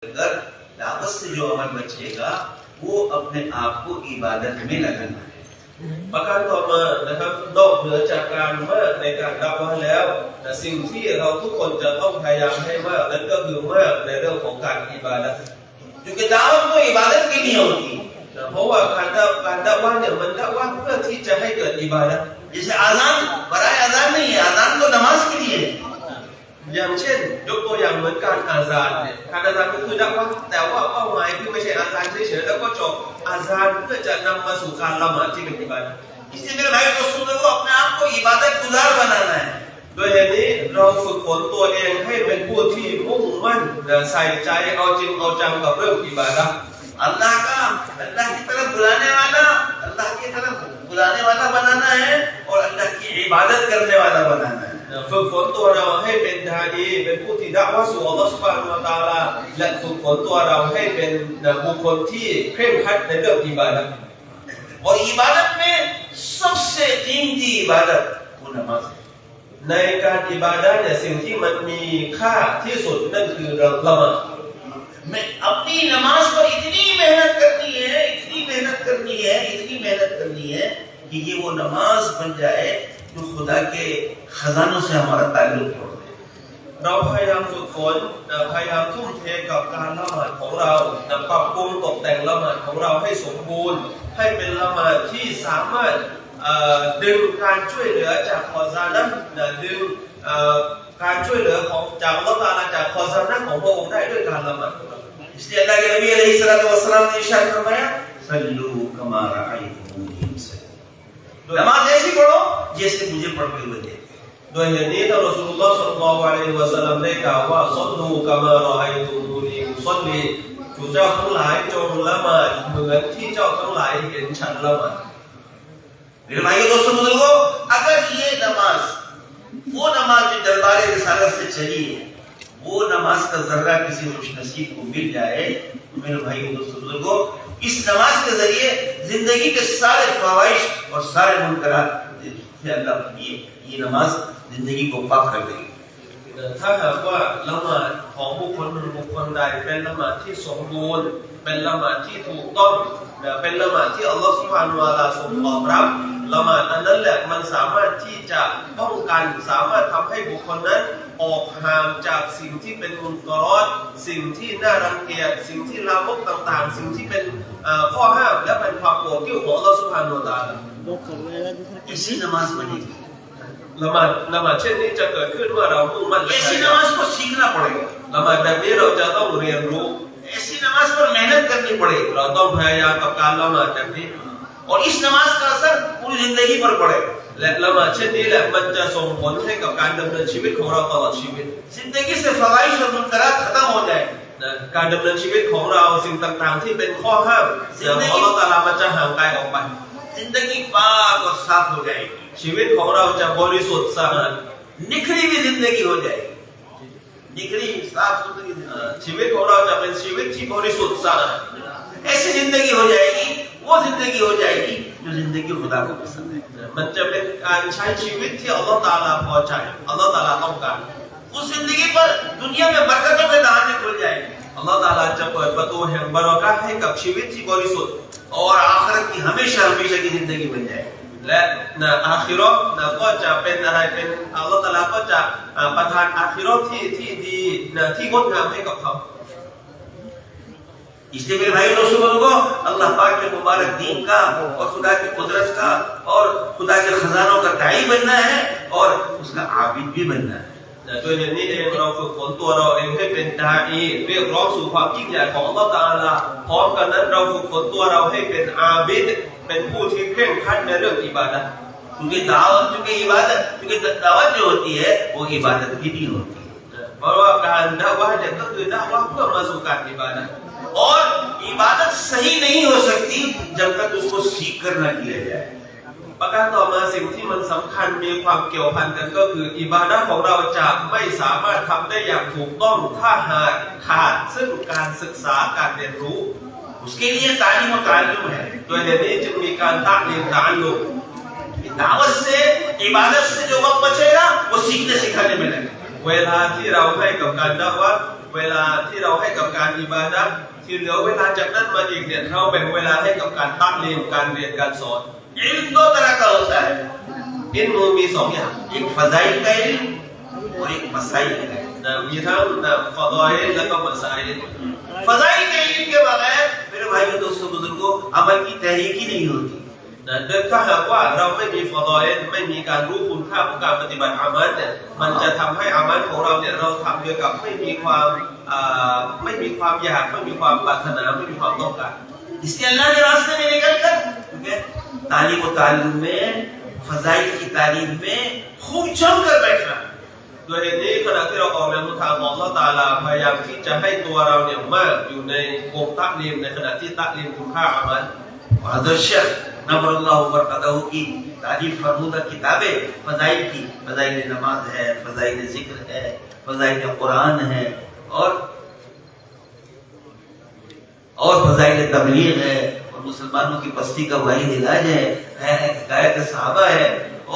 कर दावत से जो अमल बचेगा वो अपने आप को इबादत में लगाना है। ประการต่อมานะครับนอกเหนือจากการมากในการดะวะห์แล้วแต่สิ่งที่เราทุกคนจะต้องพยายามให้มากนั้นก็คือมากในเรื่องของการอิบาดะห์ क्योंकि दावत वो इबादत के लिए होती है। เพราะว่าการดะวะห์เนี่ยมันดะวะห์เพื่อที่จะให้เกิดอิบาดะห์ जैसे आजान बराए आजान नहीं है, आजान तो नमाज के लिए है। อย่างเช่นยกตัวอย่างเหมือนการอาซานเนี่ยการอาซานก็คือดะวะห์แต่ว่าเป้าหมายคือไม่ใช่อาซานเฉยๆแล้วก็จบอาซานเพื่อจะนำมาสู่การละหมาดที่เป็นอิบาดะห์ इसलिए मेरे भाई दोस्तों को अपने आप को इबादत गुजार बनाना है। โดยเหตุนี้เราฝึกฝนตัวเองให้เป็นผู้ที่มุ่งมั่นใส่ใจเอาจริงเอาจังกับเรื่องอิบาดะห์ अल्लाह की तरफ बुलाने वाला, अल्लाह की तरफ बुलाने वाला बनाना है और अल्लाह की इबादत करने वाला बनाना है। ฝึกฝนตัวเราให้เป็นดาอีเป็นผู้ที่ดะวะห์สู่อัลเลาะห์ซุบฮานะฮูวะตะอาลาและฝึกฝนตัวเราให้เป็นบุคคลที่เคร่งครัดในเรื่องอิบาดะห์ और इबादत में सबसे कीमती इबादत वो नमाज है। ในการอิบาดะห์เนี่ยสิ่งที่มันมีค่าที่สุดนั่นคือละหมาด मैं अपनी नमाज पर इतनी मेहनत करनी है, इतनी मेहनत करनी है, इतनी मेहनत करनी है कि ये वो नमाज बन जाए जो खुदा के खजानों से हमारा ताल्लुक जोड़ दे। เราพยายามฝึกฝนพยายามทุ่มเทกับการละหมาดของเราปรับปรุงตกแต่งละหมาดของเราให้สมบูรณ์ให้เป็นละหมาดที่สามารถดึงการช่วยเหลือจากคอซานะห์ดึงการช่วยเหลือของจากอัลเลาะห์ตะอาลาจากคอซานะห์ของพระองค์ได้ด้วยการละหมาด इसलिए अल्लाह के नबी अलैहिस्सलाम ने इरशाद फरमाया सल्लू कमा रअयतुमूनी उसल्ली। नमाज ऐसी पढ़ो जैसे मुझे पढ़ते हुए देखो। โดยเหตุนี้ท่านรอซูลุลลอฮ์ ศ็อลลัลลอฮุอะลัยฮิวะซัลลัมได้กล่าวว่าศ็อลลูกะมารออัยตุมูนีอุศ็อลลีผู้เจ้าทั้งหลายจงละหมาดเหมือนที่เจ้าทั้งหลายเห็นฉันละหมาด मेरे भाइयों दोस्तों बुजुर्गों, अगर ये नमाज वो नमाज जो दरबारे रिसालत से चली है, वो नमाज का जर्रा किसी खुशनसीब को मिल जाए तो मेरे भाइयों दोस्तों बुजुर्गों, इस नमाज के जरिए जिंदगी के सारे ख्वाहिश और सारे मुनकरात से अल्लाह ये नमाज जिंदगी को पाक कर देगी। ถ้าหากว่าละหมาดของบุคคลหนึ่งบุคคลใดเป็นละหมาดที่สมบูรณ์เป็นละหมาดที่ถูกต้องเป็นละหมาดที่อัลลอฮฺซุบฮานะฮูวะตะอาลาทรงตอบรับละหมาดอันนั้นแหละมันสามารถที่จะป้องกันสามารถทำให้บุคคลนั้นออกห่างจากสิ่งที่เป็นมุนกะรอดสิ่งที่น่ารังเกียจสิ่งที่ลามกต่างๆสิ่งที่เป็นข้อห้ามและเป็นความโกรธเกรี้ยวของอัลลอฮฺซุบฮานะฮูวะตะอาลา ऐसी नमाज बनेगी। ละหมาดเช่นนี้จะเกิดขึ้นเมื่อเรามุ่งมั่น ऐसी नमाज को सीखना पड़ेगा। ละหมาดแบบนี้เราจะต้องเรียนรู้ ऐसी नमाज पर मेहनत करनी पड़ेगी เราต้องพยายามกับการละหมาดแบบนี้ और इस नमाज का असर पूरी जिंदगी पर पड़ेगा। และละหมาดเช่นนี้แหละมันจะส่งผลให้กับการดำเนินชีวิตของเราตลอดชีวิต जिंदगी से फवाइश और मुनकरात खत्म हो जाए। นะการดำเนินชีวิตของเราสิ่งต่างๆที่เป็นข้อห้ามของอัลเลาะห์ตะอาลามันจะห่างไกลออกไป जिंदगी पाक और साफ हो जाएगी। ชีวิตของเราจะบริสุทธิ์สะอาด निखरी हुई जिंदगी हो जाएगी। निखरी साफ सुथरी जिंदगी। ชีวิตของเราจะเป็นชีวิตที่บริสุทธิ์สะอาด ऐसी जिंदगी हो जाएगी, वो जिंदगी हो जाएगी जो जिंदगी खुदा को पसंद है। มันจะเป็นการใช้ชีวิตที่อัลเลาะห์ตะอาลาพอใจอัลเลาะห์ตะอาลาต้องการ उस जिंदगी पर दुनिया में बरकतों के दरवाजे खुल जाएंगे อัลเลาะห์ตะอาลาจะเปิดประตูแห่งบารอกะฮ์ให้กับชีวิตที่บริสุทธิ์ और आखिरत की हमेशा हमेशा की जिंदगी बन जाएगी। และอาคิเราะห์ก็จะเป็นอะไรเป็นอัลเลาะห์ตะอาลาก็จะประทานอาคิเราะห์ที่ดีที่งดงามให้กับเขา इसलिए मेरे भाई दोस्तों को अल्लाह पाक के मुबारक दीन का और खुदा की कुदरत का और खुदा के खजानों का दाई बनना है और उसका आबिद भी बनना है। โดยในนี้เองเราฝึกฝนตัวเราเองให้เป็นดาอีเรียกร้องสู่ความยิ่งใหญ่ของอัลเลาะห์ตะอาลาพร้อมกันนั้นเราฝึกฝนตัวเราให้เป็นอาบิดเป็นผู้ที่เคร่งครัดในเรื่องอิบาดะห์ क्योंकि दावत जो होती है वो इबादत की भी होती है เพราะว่าการดะวะห์เนี่ยก็คือดะวะห์เพื่อมาสู่การอิบาดะห์ और इबादत सही नहीं हो सकती जब तक उसको सीख कर न किया जाए। ประการต่อมาสิ่งที่มันสำคัญมีความเกี่ยวพันกันก็คืออิบาดะห์ของเราจะไม่สามารถทำได้อย่างถูกต้องถ้าหากขาดซึ่งการศึกษาการเรียนรู้ उसके लिए तालीम और ताल्लुम है। โดยเหตุนี้จึงมีการตะลีมตะอัลลุม दावत से इबादत से जो वक्त बचेगा वो सीखने सिखाने में लगेगा। เวลาที่เราให้กับการดะวะห์ เวลาที่เราให้กับการอิบาดะห์ที่เหลือเวลาจากนั้นมาอีกเนี่ยเราแบ่งเวลาให้กับการตักเรียนการเรียนการสอน इल्म दो तरह का होता है อิลมูมีสองอย่าง एक फजाइल का इल्म और एक मसाइल का इल्म นะมีทั้งนะฟะฎออิลและก็มัสาอิล फजाइल के इल्म के बगैर मेरे भाइयों दोस्तों बुजुर्गों अमल की तहरीक ही नहीं होती นะโดยถ้าหากว่าเราไม่มีฟะฎออิลไม่มีการรู้คุณค่าของการปฏิบัติอามัลเนี่ยมันจะทำให้อามัลของเราเนี่ยเราทำเกี่ยวกับไม่มีความอยากไม่มีความปรารถนาไม่มีความต้องการ इसलिए अल्लाह के रास्ते में निकल कर तालीम और ताल्लुम में फजाइल की तालीम में खूब जम कर बैठना โดยเหตุนี้ขณะที่เราออกแนวทางของอัลเลาะห์ตะอาลาพยายามที่จะให้ตัวเราเนี่ยมากอยู่ในวงตักลีมในขณะที่ตักลีมคุณค่าอามัล हज़रत शेख नबरुल्लाह बरकतहू की तारीफ फरमूदा किताबें फजाइल की फजाइल नमाज है फजाइल जिक्र है फजाइल कुरान है और फजाइल तबलीग है और मुसलमानों की पस्ती का वाहिद इलाज है हिदायत सहाबा है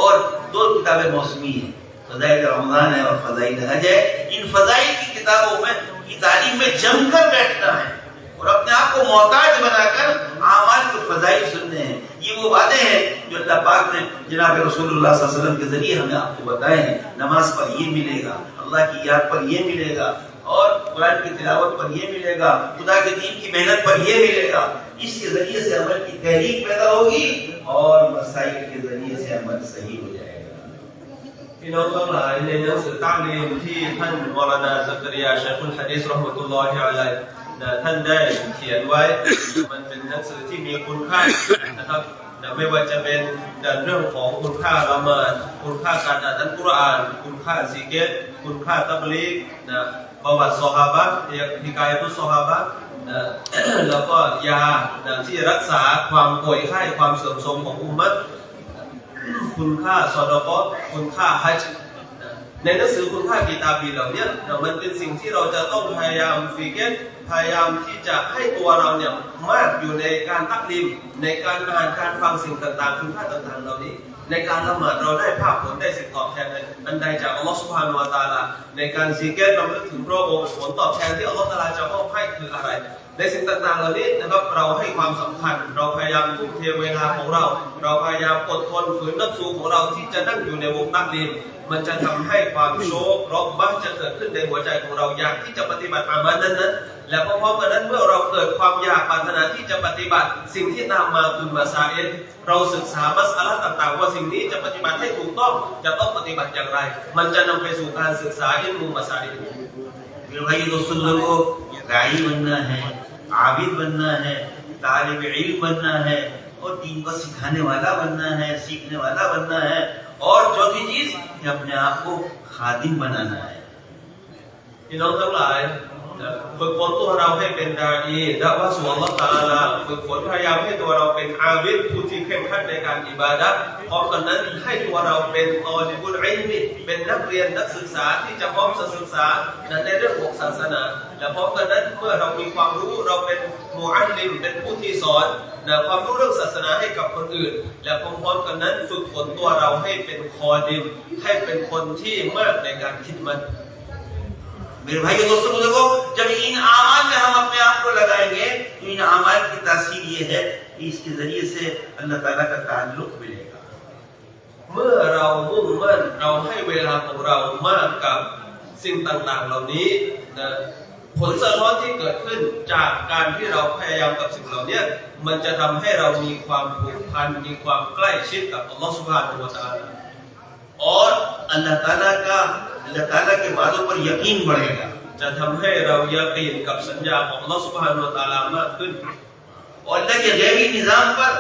और दो किताबें मौसमी हैं फजाइल रमजान है और फजाइल हज है इन फजाइल की किताबों में की तालीम में जमकर बैठना है और अपने आप को मोहताज बनाकर आमाल के फजाइल सुनने हैं ये वो बातें हैं जो अल्लाह पाक ने जनाब रसूलुल्लाह सल्लल्लाहु अलैहि वसल्लम के जरिए हमें आपको बताए हैं नमाज पर ये मिलेगा अल्लाह की याद पर ये मिलेगा और कुरान की तिलावत पर ये मिलेगा खुदा के दीन की मेहनत पर ये मिलेगा इसके जरिए से अमल की तहरीक पैदा होगी और मसाइल के जरिए से अमल सही हो जाएगा พี่น้องทั้งหลายในหนังสือตักลีมที่ท่านมอลานาซักริยาชัยคุลฮะดีษเราะห์มะตุลลอฮิอะลัยฮิท่านได้เขียนไว้มันเป็นหนังสือที่มีคุณค่านะครับไม่ว่าจะเป็นเรื่องของคุณค่าละหมาดคุณค่าการอ่านอัลกุรอานคุณค่าซิกรคุณค่าตับลีกประวัติซอฮาบะห์ฮิกายะตุซอฮาบะห์แล้วก็ยาที่รักษาความป่วยไข้ความเสื่อมโทรมของอุมมะห์คุณค่าซอดะกอฮ์คุณค่าฮัจญ์ในหนังสือคุณค่ากิตาบีเหล่านี้มันเป็นสิ่งที่เราจะต้องพยายามฟิกร์พยายามที่จะให้ตัวเราเนี่ยมากอยู่ในการตักลีมในการอ่านการฟังสิ่งต่างๆคุณค่าต่างๆเหล่านี้ในการละหมาดเราได้ภาพผลได้สิ่งตอบแทนอันใดจากอัลลอฮฺซุบฮานะฮูวะตะอาลาในการซิกร์เรานึกถึงพระองค์ผลตอบแทนที่อัลลอฮฺตะอาลาจะมอบให้คืออะไรในสิ่งต่างๆเหล่านี้นะครับเราให้ความสำคัญเราพยายามทุ่มเทเวลาของเราพยายามอดทนฝืนนับสูของเราที่จะนั่งอยู่ในวงตักลีมมันจะทำให้ความโชครบบ้างจะเกิดขึ้นในหัวใจของเราอยากที่จะปฏิบัติอามัลนั้นและพร้อมๆกันนั้นเมื่อเราเกิดความอยากปรารถนาที่จะปฏิบัติสิ่งที่ตามมาคือมาซาอิลเราศึกษามัสอะละห์ต่างๆว่าสิ่งนี้จะปฏิบัติให้ถูกต้องจะต้องปฏิบัติอย่างไรมันจะนำไปสู่การศึกษาอิลมุมาซาอิล भाई दोस्तों लोगों राई बनना है आबिद बनना है तालिब इल्म बनना है और दीन को सिखाने वाला बनना है सीखने वाला बनना है और चौथी चीज कि अपने आप को खादिम बनाना है พี่น้องทั้งหลายฝึกฝนตัวเราให้เป็นดาอีและว่าสู่อัลเลาะห์ตะอาลาฝึกฝนพยายามให้ตัวเราเป็นอาบิดผู้ที่เข้มขันในการอิบาดะห์พร้อมกันนั้นให้ตัวเราเป็นตอลิบุลอิลมีเป็นนักเรียนนักศึกษาที่จะพร้อมศึกษาในเรื่องของศาสนาและพร้อมกันนั้นเมื่อเรามีความรู้เราเป็นมุอัลลิมเป็นผู้ที่สอนความรู้เรื่องศาสนาให้กับคนอื่นและพร้อมๆกันนั้นฝึกฝนตัวเราให้เป็นคอดิมให้เป็นคนที่มากในการคิดมันमेरे भाइयों दोस्तों बुजुर्गों जब इन आमाल में हम अपने आप को लगाएंगे तो इन आमाल की तासीर ये है कि इसके जरिए से अल्लाह ताला का ताल्लुक मिलेगा เมื่อเรามุ่งมั่นเราให้เวลาของเรามากกับสิ่งต่างๆเหล่านี้ผลสะท้อนที่เกิดขึ้นจากการที่เราพยายามกับสิ่งเหล่านี้มันจะทำให้เรามีความผูกพันมีความใกล้ชิดกับอัลลอฮฺซุบฮานะฮูวะตะอาลา और अल्लाह ताला के वादों पर यकीन बढ़ेगा จะทำให้เรายะกีนกับสัญญาของอัลลอฮฺซุบฮานะฮูวะตะอาลามากขึ้น और अल्लाह के गैबी निजाम पर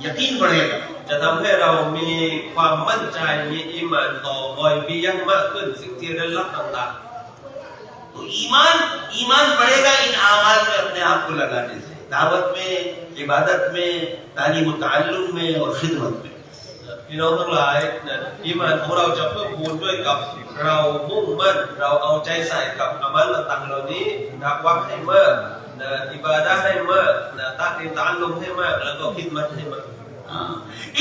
यकीन बढ़ेगा จะทำให้เรามีความมั่นใจมีอีหม่านต่อกอยบียะห์มากขึ้นสิ่งที่เร้นลับต่างๆ तो ईमान बढ़ेगा इन आमाल में अपने आप को लगाने से दावत में इबादत में तालीम व ताल्लुम में और खिदमत में พี่น้องทั้งหลายอีหม่านของเราจะเพิ่มพูนด้วยกับเรามุ่งมั่นเราเอาใจใส่กับอามัลต่างๆเหล่านี้ดักวักให้มากอิบาดะห์ให้มากตักลีมตะอัลลุมให้มากแล้วก็คิดมัตให้มาก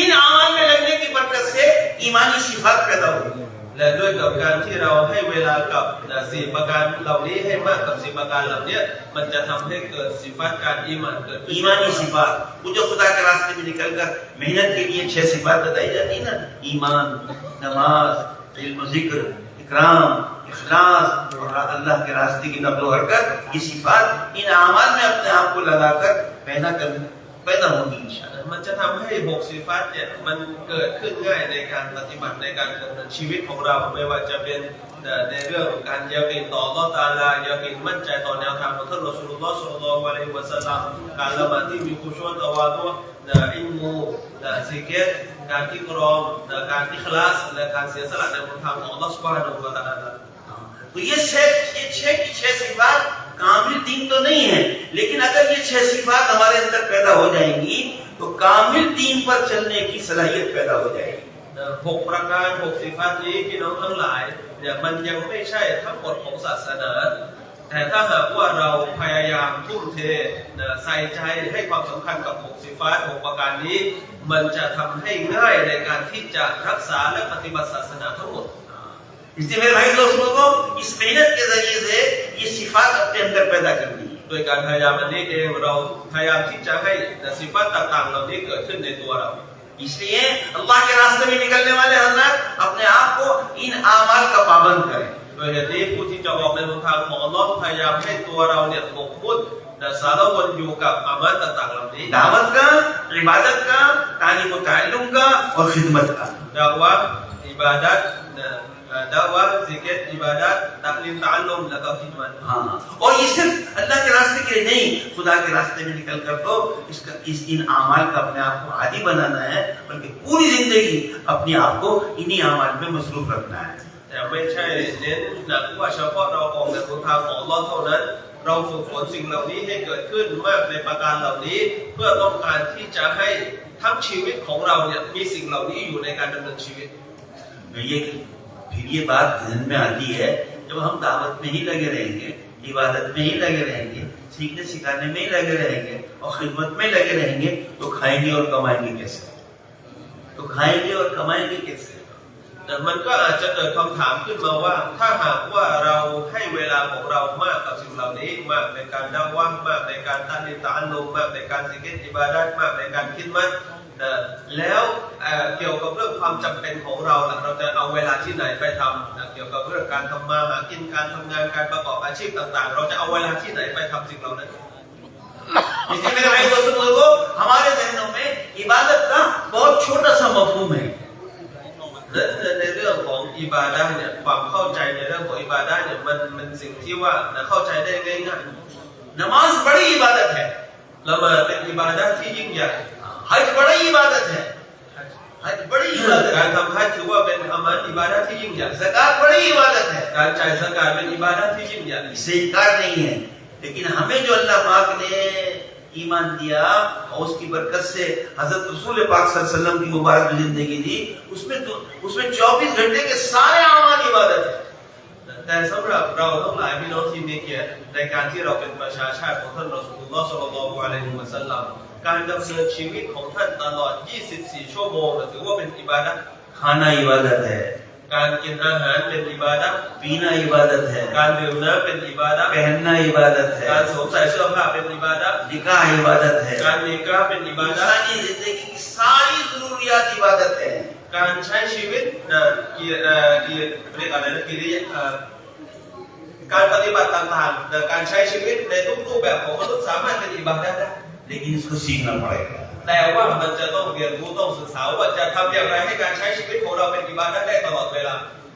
इन आमाल में लगने की बरकत से ईमानी सिफात पैदा होगी และด้วยกับการที่เราให้เวลากับสี่ประการเหล่านี้ให้มากกับสี่ประการเหล่านี้มันจะทำให้เกิดสิฟัตการอีหม่านเกิดขึ้น ईमानी सिफात वो जो खुदा के रास्ते में निकलकर मेहनत के लिए 6 सिफात बताई जाती है ना ईमान नमाज इल्म जिक्र इकराम इखलास और अल्लाह के रास्ते की नक़्ल हरकत ये सिफात इन अमाल में अपने आप को लगाकर पैदा होंगी इंशाअल्लाह มันจะทำให้6สิฟัตเนี่ยมันเกิดขึ้นง่ายในการปฏิบัติในการดำเนินชีวิตของเราไม่ว่าจะเป็นในเรื่องของการยากีนต่ออัลเลาะห์ตะอาลายากีนมั่นใจต่อแนวทางของท่านรอซูลุลลอฮ์ ศ็อลลัลลอฮุอะลัยฮิวะซัลลัมการละหมาดที่มีคุชูอ์ตะวาดุอิลมูซิกรการอิกรอมการอิคลาสและการเสียสละในหนทางของอัลเลาะห์ซุบฮานะฮูวะตะอาลา तो ये 6 सिफात कामिल दीन तो नहीं है लेकिन अगर ये 6 सिफात हमारे अंदर पैदा हो जाएंगी तो कामिल दीन पर चलने की सलाहियत पैदा हो जाएगी 6ประการ6สิฟัตนี้พี่น้องทั้งหลายเนี่ยมันยังไม่ใช่ทั้งหมดของศาสนาแต่ถ้าหากว่าเราพยายามทุ่มเทใส่ใจให้ความสำคัญกับ6สิฟัต6ประการนี้มันจะทำให้ง่ายในการที่จะรักษาและปฏิบัติศาสนาทั้งหมด इसलिए मेरे भाई दोस्तों को इस मेहनत के जरिए से ये सिफात अपने अंदर पैदा करनी है โดยการพยายามอันนี้เองเราพยายามที่จะให้สิฟัตต่างๆเหล่านี้เกิดขึ้นในตัวเรา इसलिए अल्लाह के रास्ते में निकलने वाले हजरत अपने आप को इन आमाल का पाबंद करें โดยเหตุนี้ผู้ที่จะออกในหนทางของอัลเลาะห์พยายามให้ตัวเราเนี่ยหมกมุ่นสารวนอยู่กับอามัลต่างๆเหล่านี้ दावत का इबादत का तालीम व ताल्लुम का और खिदमत का ดะวะห์อิบาดะห์ดะวะห์ซิกรอิบาดะห์ตักลีมตะอัลลุมแล้วก็ขिदमत हाँ और ये सिर्फ अल्लाह के रास्ते के लिए नहीं खुदा के रास्ते में निकल कर तो इन आमाल का अपने आप को आदी बनाना है बल्कि पूरी जिंदगी अपने आप को इन्हीं आमाल में मसरूफ रखना है แต่ไม่ใช่เน้นหนักว่าเฉพาะเราออกในหนทางของอัลเลาะห์เท่านั้นเราฝึกฝนสิ่งเหล่านี้ให้เกิดขึ้นมากในประการเหล่านี้เพื่อต้องการที่จะให้ทั้งชีวิตของเราเนี่ยมีสิ่งเหล่านี้อยู่ในการดำเนินชีวิต फिर ये बात ध्यान में आती है जब हम दावत में ही लगे रहेंगे इबादत में ही लगे रहेंगे सीखने सिखाने में ही लगे रहेंगे और खिदमत में लगे रहेंगे तो खाएंगे और कमाएंगे कैसे तो खाएंगे और कमाएंगे कैसे แต่มันก็อาจจะเกิดคำถามขึ้นมาว่าถ้าหากว่าเราให้เวลาของเรามากกับสิ่งเหล่านี้มากในการดะวะห์มากในการตักลีมตะอัลลุมมากในการซิกรอิบาดะห์มากในการคิดมัตแล้วเกี่ยวกับเรื่องความจำเป็นของเราเราจะเอาเวลาที่ไหนไปทำเกี่ยวกับเรื่องการทำมาหากินการทำงานการประกอบอาชีพต่างๆเราจะเอาเวลาที่ไหนไปทำสิ่งเหล่านั้น इसलिए मेरे भाई दोस्तों को हमारे जहनों में इबादत का बहुत छोटा सा मफहूम है ในเรื่องของอิบาดะห์เนี่ยความเข้าใจในเรื่องของอิบาดะห์เนี่ยมันสิ่งที่ว่าเข้าใจได้ง่ายๆ नमाज बड़ी इबादत है ละหมาดเป็นอิบาดะห์ที่ยิ่งใหญ่ हज बड़ी इबादत है हज बड़ी इबादत การ है ทำฮัจญ์ถือว่าเป็นอามัลอิบาดะห์ที่ยิ่งใหญ่ ज़कात बड़ी इबादत है การจ่ายซะกาตเป็นอิบาดะห์ที่ยิ่งใหญ่ इससे इनकार नहीं है लेकिन हमें जो अल्लाह पाक ने ईमान दिया और उसकी बरकत से हजरत रसूल पाक सल्लल्लाहु अलैहि वसल्लम की मुबारक जिंदगी दी उसमें 24 घंटे के सारे आमाल इबादत है แต่สำหรับเราทั้งหลายพี่น้องที่มีเกียรติในการที่เราเป็นประชาชาติของท่านรอซูลุลลอฮ์ ศ็อลลัลลอฮุอะลัยฮิวะซัลลัมการดำเนินชีวิตของท่านตลอด 24 ชั่วโมงถือว่าเป็นอิบาดะห์ खाना इबादत है การกินอาหารเป็นอิบาดะห์ पीना इबादत है การดื่มน้ำเป็นอิบาดะห์ पहनना इबादत การ है สวมใส่เสื้อผ้าเป็นอิบาดะห์ निकाह इबादत है การนิกาห์เป็นอิบาดะห์ इंसानी जिंदगी की सारी जरूरियात इबादत है การใช้ชีวิตเรียกอะไรนะกิริยาการปฏิบัติต่างๆการใช้ชีวิตในทุกรูปแบบของมนุษย์สามารถเป็นอิบาดะห์ได้ लेकिन इसको सीखना पड़ेगा แต่ว่ามันจะต้องเรียนรู้ต้องศึกษาว่าจะทำอย่างไรให้การใช้ชีวิตของเราเป็นอิบาดะห์ได้ตลอดเวลา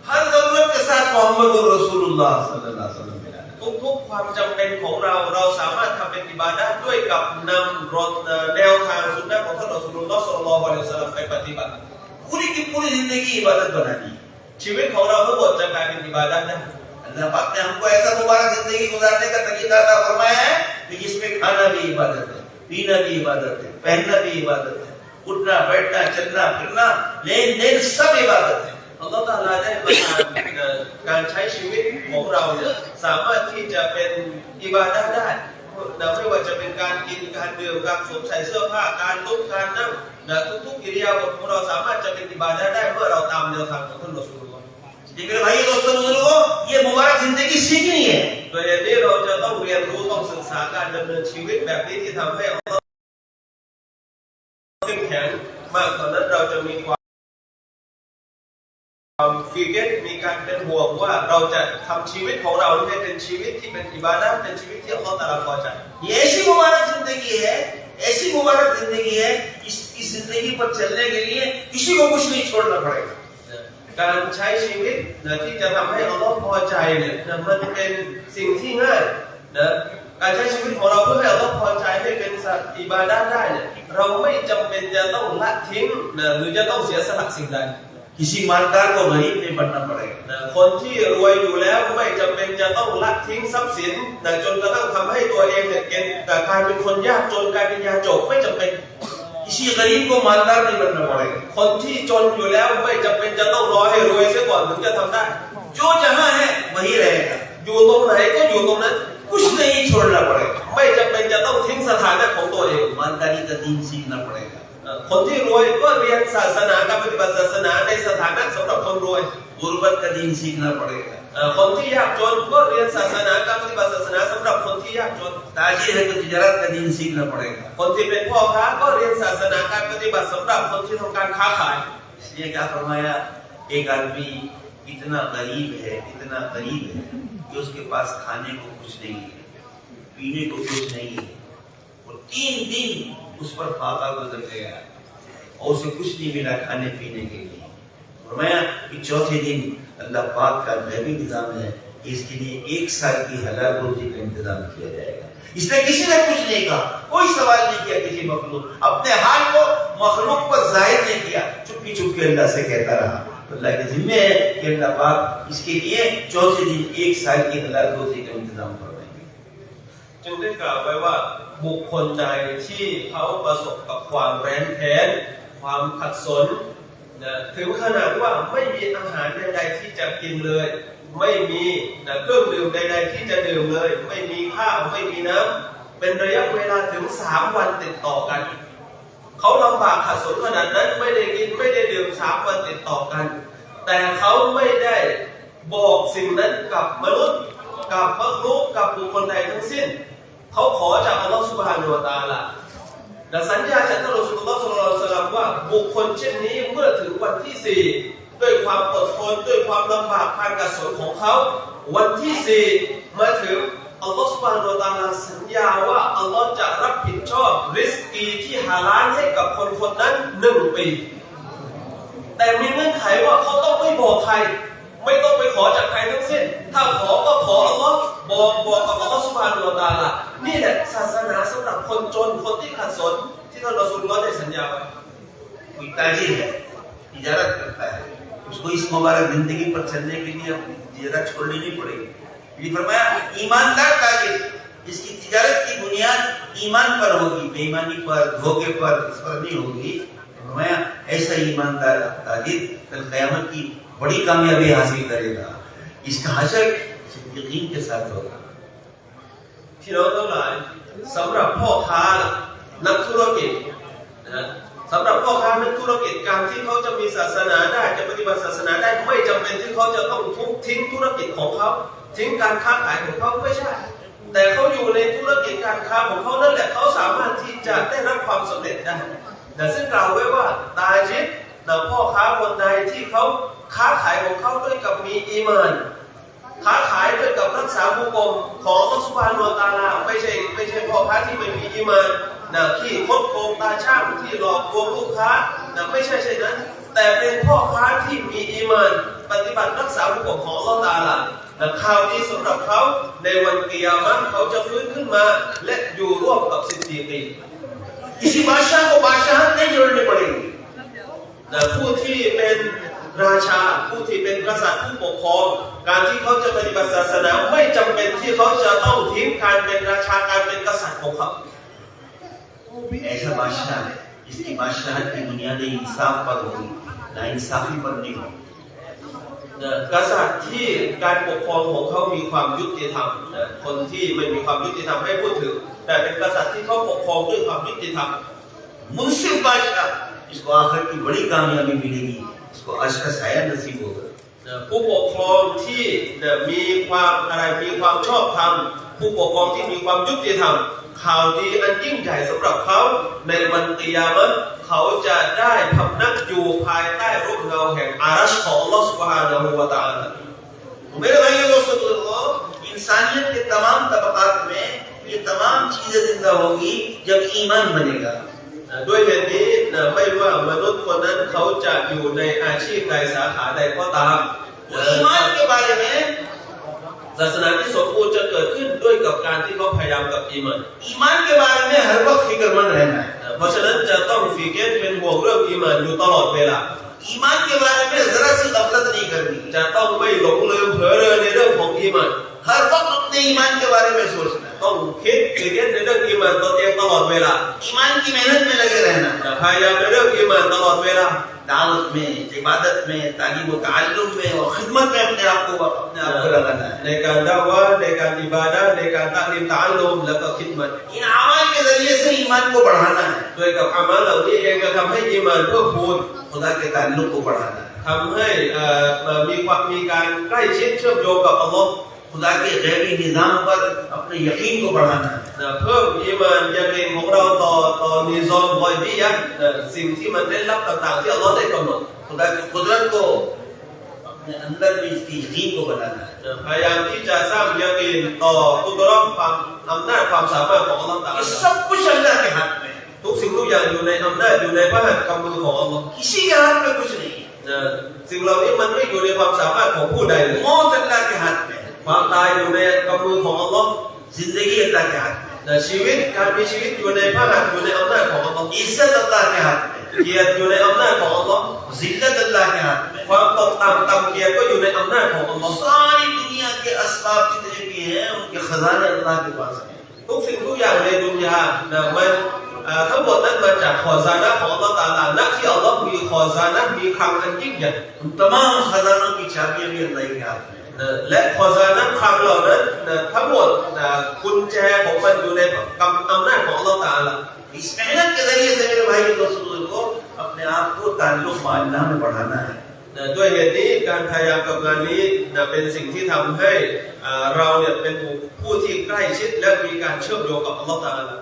हर जरूरत के साथ मोहम्मद रसूलुल्लाह सल्लल्लाहु अलैहि वसल्लम मिला ทุกๆความจำเป็นของเราสามารถทำเป็นอิบาดะห์ด้วยกับนำรถแนวทางสุนนะของท่านรอซูลุลลอฮ์ ศ็อลลัลลอฮุอะลัยฮิวะซัลลัมไปปฏิบัติ पूरी की पूरी जिंदगी इबादत बनानी ชีวิตของเราทั้งหมดจะกลายเป็นอิบาดะห์ได้ अल्लाह पाक ने हमको ऐसा मुबारक जिंदगी गुजारने का तरीका अता फरमाया है कि जिसमें खाना भी इबादत है पीना भी इबादत है पहनना भी इबादत है उठना बैठना चलना फिरना लेन देन सब इबादत है อัลลอฮฺตะอาลาได้ประทานการใช้ชีวิตของเราเนี่ยสามารถที่จะเป็นอิบาดะห์ได้ไม่ว่าจะเป็นการกินการดื่มการสวมใส่เสื้อผ้าการลุกการนั่งทุกๆกิริยาบทของเราสามารถจะเป็นอิบาดะห์ได้เมื่อเราตามแนวทางของท่านรอซูลุลลอฮ์ लेकिन भाई दोस्तों बुजुर्गों ये मुबारक जिंदगी सीखनी है โดยอันนี้เราจะต้องเรียนรู้ต้องศึกษาการดำเนินชีวิตแบบนี้ที่ทำให้เราเข้มแข็งมากกว่านั้นเราจะมีความฟีเกตมีการเป็นห่วงว่าเราจะทำชีวิตของเราให้เป็นชีวิตที่เป็นอิบาดะห์เป็นชีวิตที่อัลเลาะห์ตะอาลาพอใจ ये ऐसी मुबारक जिंदगी है ऐसी मुबारक जिंदगी है इस जिंदगी पर चलने के लिए किसी को कुछ नहीं छोड़ना पड़ेगा การใช้ชีวิตที่จะทำให้อัลเลาะห์พอใจเนี่ยมันเป็นสิ่งที่ง่ายนะการใช้ชีวิตของเราเพื่อให้อัลเลาะห์พอใจให้เป็นสัตว์อิบาดะห์ได้เนี่ยเราไม่จำเป็นจะต้องละทิ้งนะหรือจะต้องเสียสละสิ่งใด किसी मालदार को गरीब नहीं बनना पड़ेगा นะคนที่รวยอยู่แล้วไม่จำเป็นจะต้องละทิ้งทรัพย์สินนะจนกระทั่งทำให้ตัวเองเนี่ยกลายเป็นคนยากจนกลายเป็นยาจกไม่จำเป็น किसी गरीब को मालदार नहीं बनना पड़ेगा คนที่จนอยู่แล้วไม่จำเป็นจะต้องรอให้รวยเสียก่อนถึงจะทำได้ जो जहां है वही रहेगा อยู่ตรงไหนก็อยู่ตรงนั้น कुछ नहीं छोड़ना पड़ेगा ไม่จำเป็นจะต้องทิ้งสถานะของตัวเอง ईमानदारी का दीन सीखना पड़ेगा คนที่รวยก็เรียนศาสนาการปฏิบัติศาสนาในสถานะสำหรับคนรวย गुर्बत का दीन सीखना पड़ेगा คนที่ยากจนก็เรียนศาสนาการปฏิบัติศาสนาสำหรับคนที่ยากจน ताजिर है तो तिजारत का दीन सीखना पड़ेगा คนที่เป็นพ่อค้าก็เรียนศาสนาการปฏิบัติสำหรับคนที่ทำการค้าขาย इसलिए क्या फरमाया एक आदमी इतना गरीब है कि उसके पास खाने को कुछ नहीं है पीने को कुछ नहीं है वो 3 दिन उस पर फाका गुजर गया और उसे कुछ नहीं मिला खाने पीने के लिए फरमाया कि चौथे दिन अल्लाह पाक का गैबी निजाम है कि इसके लिए 1 साल की हलाल रोजी का इंतजाम किया जाएगा इसने किसी ने कुछ नहीं कहा कोई सवाल नहीं किया किसी मखलूक अपने हाल को मखलूक पर जाहिर नहीं किया चुपकी चुपके अल्लाह से कहता रहा तो अल्लाह के जिम्मे है कि अल्लाह पाक इसके लिए चौथे दिन 1 साल की हलाल रोजी का इंतजाम करवाएंगे จึงได้กล่าวไว้ว่าบุคคลใดที่เขาประสบกับความแร้นแค้นความขัดสนนะถึงขนาดว่าไม่มีอาหารใดๆที่จะกินเลยไม่มีเครื่องดื่มใดๆที่จะดื่มเลยไม่มีข้าวไม่มีน้ำเป็นระยะเวลาถึง3 วันติดต่อกันเขาลำบากขัดสนขนาดนั้นไม่ได้กินไม่ได้ดื่ม3 วันติดต่อกันแต่เขาไม่ได้บอกสิ่งนั้นกับมนุษย์กับมักลุกกับบุคคลใดทั้งสิ้นเขาขอจากอัลลอฮฺซุบฮานะฮูวะตะอาลาและสัญญาจากท่านรอซูลุลลอฮฺ ศ็อลลัลลอฮุอะลัยฮิวะซัลลัมว่าบุคคลเช่นนี้เมื่อถึงวันที่ 4ด้วยความอดทนด้วยความลำบากการขัดสนของเขาวันที่ 4มาถึงอัลลอฮฺซุบฮานะฮูวะตะอาลาสัญญาว่าอัลลอฮฺจะรับผิดชอบริสกีที่ฮาลาลให้กับคนคนนั้น1 ปีแต่มีเงื่อนไขว่าเขาต้องไม่บอกใครไม่ต้องไปขอจากใครทั้งสิ้นถ้าขอก็ขออัลลอฮ์บอกกับอัลลอฮ์ซุบฮานะฮูวะตะอาลานี่แหละศาสนาสำหรับคนจนคนที่ขัดสนที่ท่านรอซูลุลลอฮ์ได้สัญญาไว้ कोई ताजिर है तिजारत करता है उसको इस मुबारक जिंदगी पर चलने के लिए अपनी तिजारत छोड़नी नहीं पड़ेगी ये फरमाया ईमानदार ताजिर इसकी तिजारत की बुनियाद ईमान पर होगी बेईमानी पर धोखे पर इस पर नहीं होगी फरमाया ऐसा ईमानदार ताजिर कल क़यामत की बड़ी कामयाबी हासिल करेगा इसका हशर यकीन के साथ होगा พี่น้องทั้งหลายสำหรับพ่อค้านักธุรกิจนะสำหรับพ่อค้านักธุรกิจการที่เขาจะมีศาสนาได้จะปฏิบัติศาสนาได้ไม่จำเป็นที่เขาจะต้องทิ้งธุรกิจของเขาทิ้งการค้าขายของเขาไม่ใช่แต่เขาอยู่ในธุรกิจการค้าของเขานั่นแหละเขาสามารถที่จะได้รับความสำเร็จได้แต่ซึ่งกล่าวไว้ว่าตาจิตพ่อค้าคนใดที่เขาค้าขายของเขาด้วยกับมีอีมานค้าขายด้วยกับรักษาบุกรมของอัลเลาะห์ซุบฮานะฮูวะตะอาลาไม่ใช่พ่อค้าที่ไม่มีอีมานที่คดโกงตาช่างที่หลอกลวงลูกค้าไม่ใช่เช่นนั้นแต่เป็นพ่อค้าที่มีอีมานปฏิบัติรักษาบุกรมของอัลเลาะห์ตะอาลาข่าวดีสำหรับเขาในวันกิยามะห์เขาจะฟื้นขึ้นมาและอยู่ร่วมกับซิดดีกีน किसी बादशाह को बादशाहत नहीं जोड़नी पड़ेगी ผู้ที่เป็นราชาผู้ที่เป็นกษัตริย์ผู้ปกครองการที่เขาจะปฏิบัติศาสนาไม่จำเป็นที่เขาจะต้องทิ้งการเป็นราชาการเป็นกษัตริย์ของเขา ऐसा बादशाह इसकी बादशाहत की बुनियाद इंसाफ पर होगी ना इंसाफी पर नहीं होगी กษัตริย์ที่การปกครองของเขามีความยุติธรรมคนที่ไม่มีความยุติธรรมไม่พูดถึงแต่เป็นกษัตริย์ที่เขาปกครองด้วยความยุติธรรม मुंसिफ बादशाह इसको आखिर की बड़ी कामयाबी मिलेगी इसको अर्श का साया नसीब होगा ผู้ปกครองที่มีความมีความชอบธรรมผู้ปกครองที่มีความยุติธรรมข่าวดีอันยิ่งใหญ่สำหรับเขาในวันกิยามะห์เขาจะได้พำนักอยู่ภายใต้ร่มเงาแห่งอารัชของอัลลอฮฺซุบฮานะฮูวะตะอาลา मेरे भाइयों दोस्तों इंसानियत के तमाम तबकात में ये तमाम चीजें जिंदा होगी जब ईमान बनेगा ด้วยเหตุนี้ไม่ว่ามนุษย์คนนั้นเขาจะอยู่ในอาชีพใดสาขาใดก็ตาม ईमान के बारे में ศาสนาที่สมบูรณ์จะเกิดขึ้นด้วยกับการที่เขาพยายามกับอีมาน ईमान के बारे में हर वक्त फिक्रमंद रहना है เพราะฉะนั้นจะต้องฟีเกตเป็นห่วงเรื่องอีมานอยู่ตลอดเวลา ईमान के बारे में जरा सी गफलत नहीं करनी จะต้องไม่หลงลืมเผลอเรอในเรื่องของอีมาน हर वक्त अपने ईमान के बारे में सोचना है ต้องคิดฟีเกตในเรื่องอีมานตัวเองตลอดเวลา ईमान की मेहनत में लगे रहना พยายามในเรื่องอีมานตลอดเวลา दावत में इबादत में तालीम व ताल्लुम में और खिदमत में अपने आप को लगाना है ในการดะวะห์ในการอิบาดะห์ในการตะลีมตะอัลลุมแล้วก็คิดมัต इन अमाल के जरिए से ईमान को बढ़ाना है ด้วยกับอามัลเหล่านี้เองจะทำให้อีมานเพิ่มพูน खुदा के ताल्लुक को बढ़ाना है ทำให้มีการใกล้ชิดเชื่อมโยงกับอัลลอฮ์ खुदा के गैबी निज़ाम पर अपने यकीन को बढ़ाना है เพิ่มอีมานยะกีนของเราต่อนิซอมกอยบียะห์สิ่งที่มันได้รับต่างๆที่อัลลอฮ์ได้กำหนด खुदा की कुदरत को अपने अंदर में इसकी यकीन को बनाना है พยายามที่จะสร้างยะกีนต่อกุดเราะห์ความอำนาจความสามารถของอัลลอฮ์ตะอา ये ลา सब कुछ अल्लाह के हाथ में है ทุกสิ่งทุกอย่างอยู่ในอำนาจอยู่ในพระหัตถ์กำมือของอัลลอฮ์ किसी के हाथ में कुछ नहीं है สิ่งเหล่านี้มันไม่อยู่ในความสามารถของผู้ใดเลย मौत अल्लाह के हाथ में है ความตายอยู่ในกำมือของอัลลอฮ์ जिंदगी अल्लाह के हाथ में ชีวิตการมีชีวิตอยู่ในพระหัตถ์อยู่ในอำนาจของอัลลอฮ์ है इज्जत अल्लाह के हाथ में เกียรติอยู่ในอำนาจของอัลลอฮ์ जिल्लत अल्लाह के हाथ में ความตกต่ำเกียรติก็อยู่ในอำนาจของอัลลอฮ์ सारी दुनिया के असबाब जितने भी हैं उनके खजाने अल्लाह के पास हैं ทุกสิ่งทุกอย่างในดุนยามันทั้งหมดนั้นมาจากขอซานะของอัลลอฮ์ตะอาลาณที่อัลลอฮ์มีขอซานะมีคลังอันยิ่งใหญ่ उन तमाम खजानों की चाबियां भी अल्लाह के हाथ में และขอซานะคลังเหล่านั้นทั้งหมดกุญแจของมันอยู่ในอำนาจของอัลลอฮ์ตะอาลา इस मेहनत के जरिए से मेरे भाई दोस्तों को अपने आप को ताल्लुक में अल्लाह में बढ़ाना है ด้วยเหตุนี้การพยายามกับงานนี้เป็นสิ่งที่ทำให้เราเนี่ยเป็นผู้ที่ใกล้ชิดและมีการเชื่อมโยงกับอัลลอฮ์ตะอาลา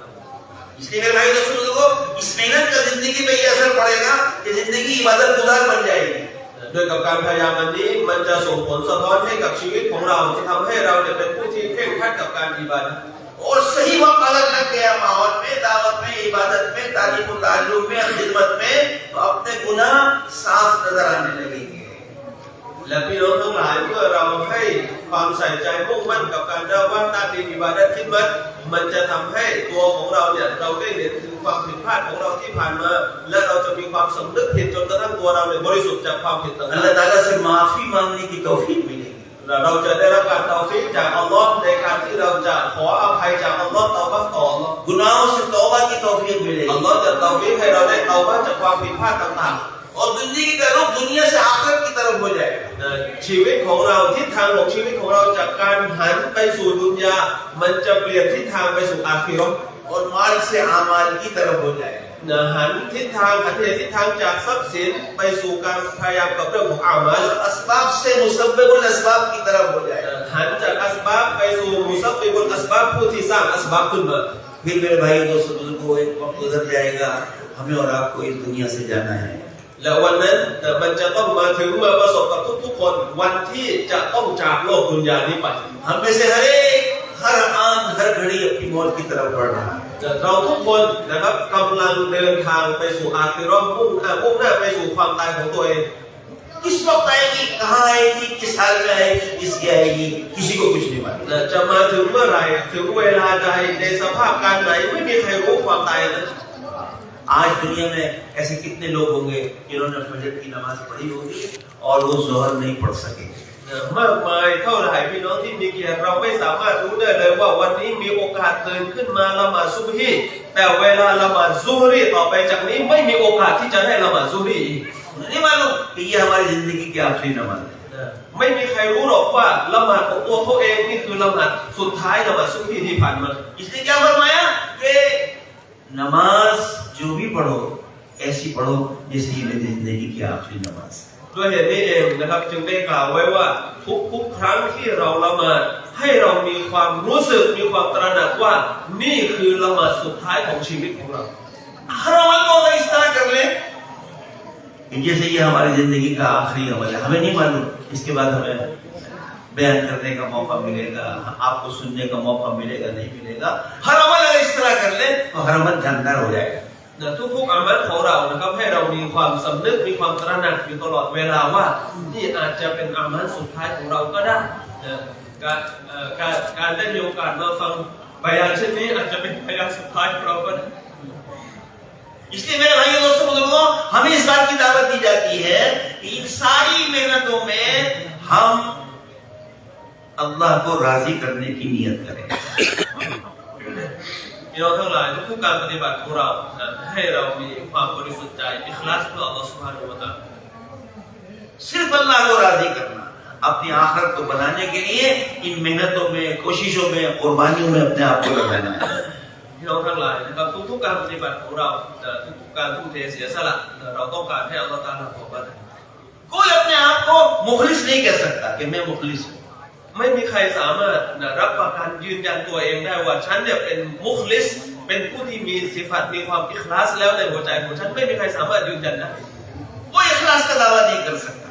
इसलिए मेरे भाई दोस्तों को इस मेहनत का जिंदगी पे ये असर पड़ेगा कि जिंदगी इबादत गुजार बन जाएगी ด้วยกับการพยายามอันนี้มันจะส่งผลสะท้อนให้กับชีวิตของเราที่ทำให้เราเนี่ยเป็นผู้ที่เคร่งครัดกับการอิบาดะห์ और सही वक्त अलग लग गया माहौल में दावत में इबादत में तालीम व ताल्लुम में खिदमत में तो अपने गुनाह साफ नजर आने लगेंगे และพี่น้องทั้งหลายเมื่อเราให้ความใส่ใจมุ่งมั่นกับการดะวะห์ตาลีมอิบาดะห์คิดมัตมันจะทำให้ตัวของเราเนี่ยเราได้เห็นถึงความผิดพลาดของเราที่ผ่านมาและเราจะมีความสำนึกผิดจนกระทั่งตัวเราเนี่ยบริสุทธิ์จากความผิดต่าง अल्लाह ताला से माफी मांगने की तौफीक मिलेगी ๆและเราจะได้รับการเตาฟีกจากอัลลอฮ์ในการที่เราจะขออภัยจากอัลลอฮ์เตาบะห์ต่ออัลลอฮ์ गुनाहों से तौबा की तौफीक मिलेगी อัลลอฮ์จะเตาฟีกให้เราได้เตาบะห์จากความผิดพลาดต่างๆ और जिंदगी का रुख दुनिया से आखिरत की तरफ हो जाएगा ชีวิตของเราทิศทางของชีวิตของเราจากการหันไปสู่ดุนยามันจะเปลี่ยนทิศทางไปสู่อาคิเราะห์ और माल से आमाल की तरफ हो जाएगा หันทิศทางจากทรัพย์สินไปสู่การพยายามกับเรื่องของอามัล और असबाब से मुसब्बिबुल असबाब की तरफ हो जाएगा หันจากอัสบับไปสู่มุซับบิบุลอัสบับผู้ที่สร้างอัสบับขึ้นมา फिर मेरे भाई दोस्तों को एक वक्त गुजर जाएगा हमें और आपको इस दुनिया से जाना है และวันนั้นมันจะต้องมาถึงมาประสบกับทุกๆคนวันที่จะต้องจากโลกดุนยานี้ไป हम में से हर आन हर घड़ी अपनी मौत की तरफ बढ़ रहा है เราทุกคนนะครับกำลังเดินทางไปสู่อาคิเราะห์มุ่งหน้าไปสู่ความตายของตัวเอง किस वक्त आएगी कहाँ आएगी किस हाल में आएगी किसकी आएगी किसी को कुछ नहीं मालूम จะมาถึงเมื่อไหร่ถึงเวลาใดในสภาพการไหนไม่มีใครรู้ความตายนั้น आज दुनिया में ऐसे कितने लोग होंगे जिन्होंने फजर की नमाज पढ़ी होगी और वो जोहर नहीं पढ़ सके มากมายเท่าไหร่พี่น้องที่มีเกียรติเราไม่สามารถรู้ได้เลยว่าวันนี้มีโอกาสตื่นขึ้นมาละหมาดซุบฮีแต่เวลาละหมาดซุฮรีต่อไปจากนี้ไม่มีโอกาสที่จะได้ละหมาดซุฮรี नहीं मालूम कि ये हमारी जिंदगी की आखिरी नमाज है ไม่มีใครรู้หรอกว่าละหมาดของตัวเขาเองนี่คือละหมาดสุดท้ายละหมาดซุบฮีที่ผ่านมา इसने क्या फरमाया कि नमाज जो भी पढ़ो ऐसी पढ़ो जैसे ये मेरी जिंदगी की आखिरी नमाज ด้วยเหตุนี้เองนะครับจึงได้กล่าวไว้ว่าทุกครั้งที่เราละหมาดให้เรามีความรู้สึกมีความตระหนักว่านี่คือละหมาดสุดท้ายของชีวิตของเรา हर अमल को अगर इस तरह कर ले कि जैसे ये हमारी जिंदगी का आखिरी अमल है, हमें नहीं मालूम इसके बाद हमें बयान करने का मौका मिलेगा, आपको सुनने का मौका मिलेगा नहीं मिलेगा। हर अमल अगर इस तरह कर ले तो हर अमल जानदार हो जाएगा। ทุกๆอามัลของเรานะครับให้เรามีความสำนึกมีความตระหนักอยู่ตลอดเวลาว่านี่อาจจะเป็นอามัลสุดท้ายของเราก็ได้การได้มีโอกาสมาฟังบยานเช่นนี้อาจจะเป็นบยานสุดท้ายของเราก็ได้ इसलिए मेरे भाइयों दोस्तों बुजुर्गों हमें इस बात की दावत दी जाती है कि इन सारी मेहनतों में हम अल्लाह को राजी करने की नियत करें। พี่น้องทั้งหลายทุกการปฏิบัติของเราให้เรามีความบริสุทธิ์ใจอิคลาสเพื่ออัลลอฮฺซุบฮานะฮูวะตะอาลา सिर्फ अल्लाह को राजी करना, अपनी आखिरत को बनाने के लिए इन मेहनतों में कोशिशों में कुर्बानियों में अपने आप को लगाना है। พี่น้องทั้งหลายนะครับทุกการปฏิบัติของเราทุกการทุ่มเทเสียสละเราต้องการให้อัลลอฮฺตะอาลาพอใจ कोई अपने आप को मुखलिस नहीं कह सकता कि मैं मुखलिस हूँ। ไม่มีใครสามารถรับประกันยืนยันตัวเองได้ว่าฉันเนี่ยเป็นมุคลิสเป็นผู้ที่มีสิฟัตมีความอิคลาสแล้วในหัวใจของฉันไม่มีใครสามารถยืนยันได้ कोई इखलास का दावा नहीं कर सकता।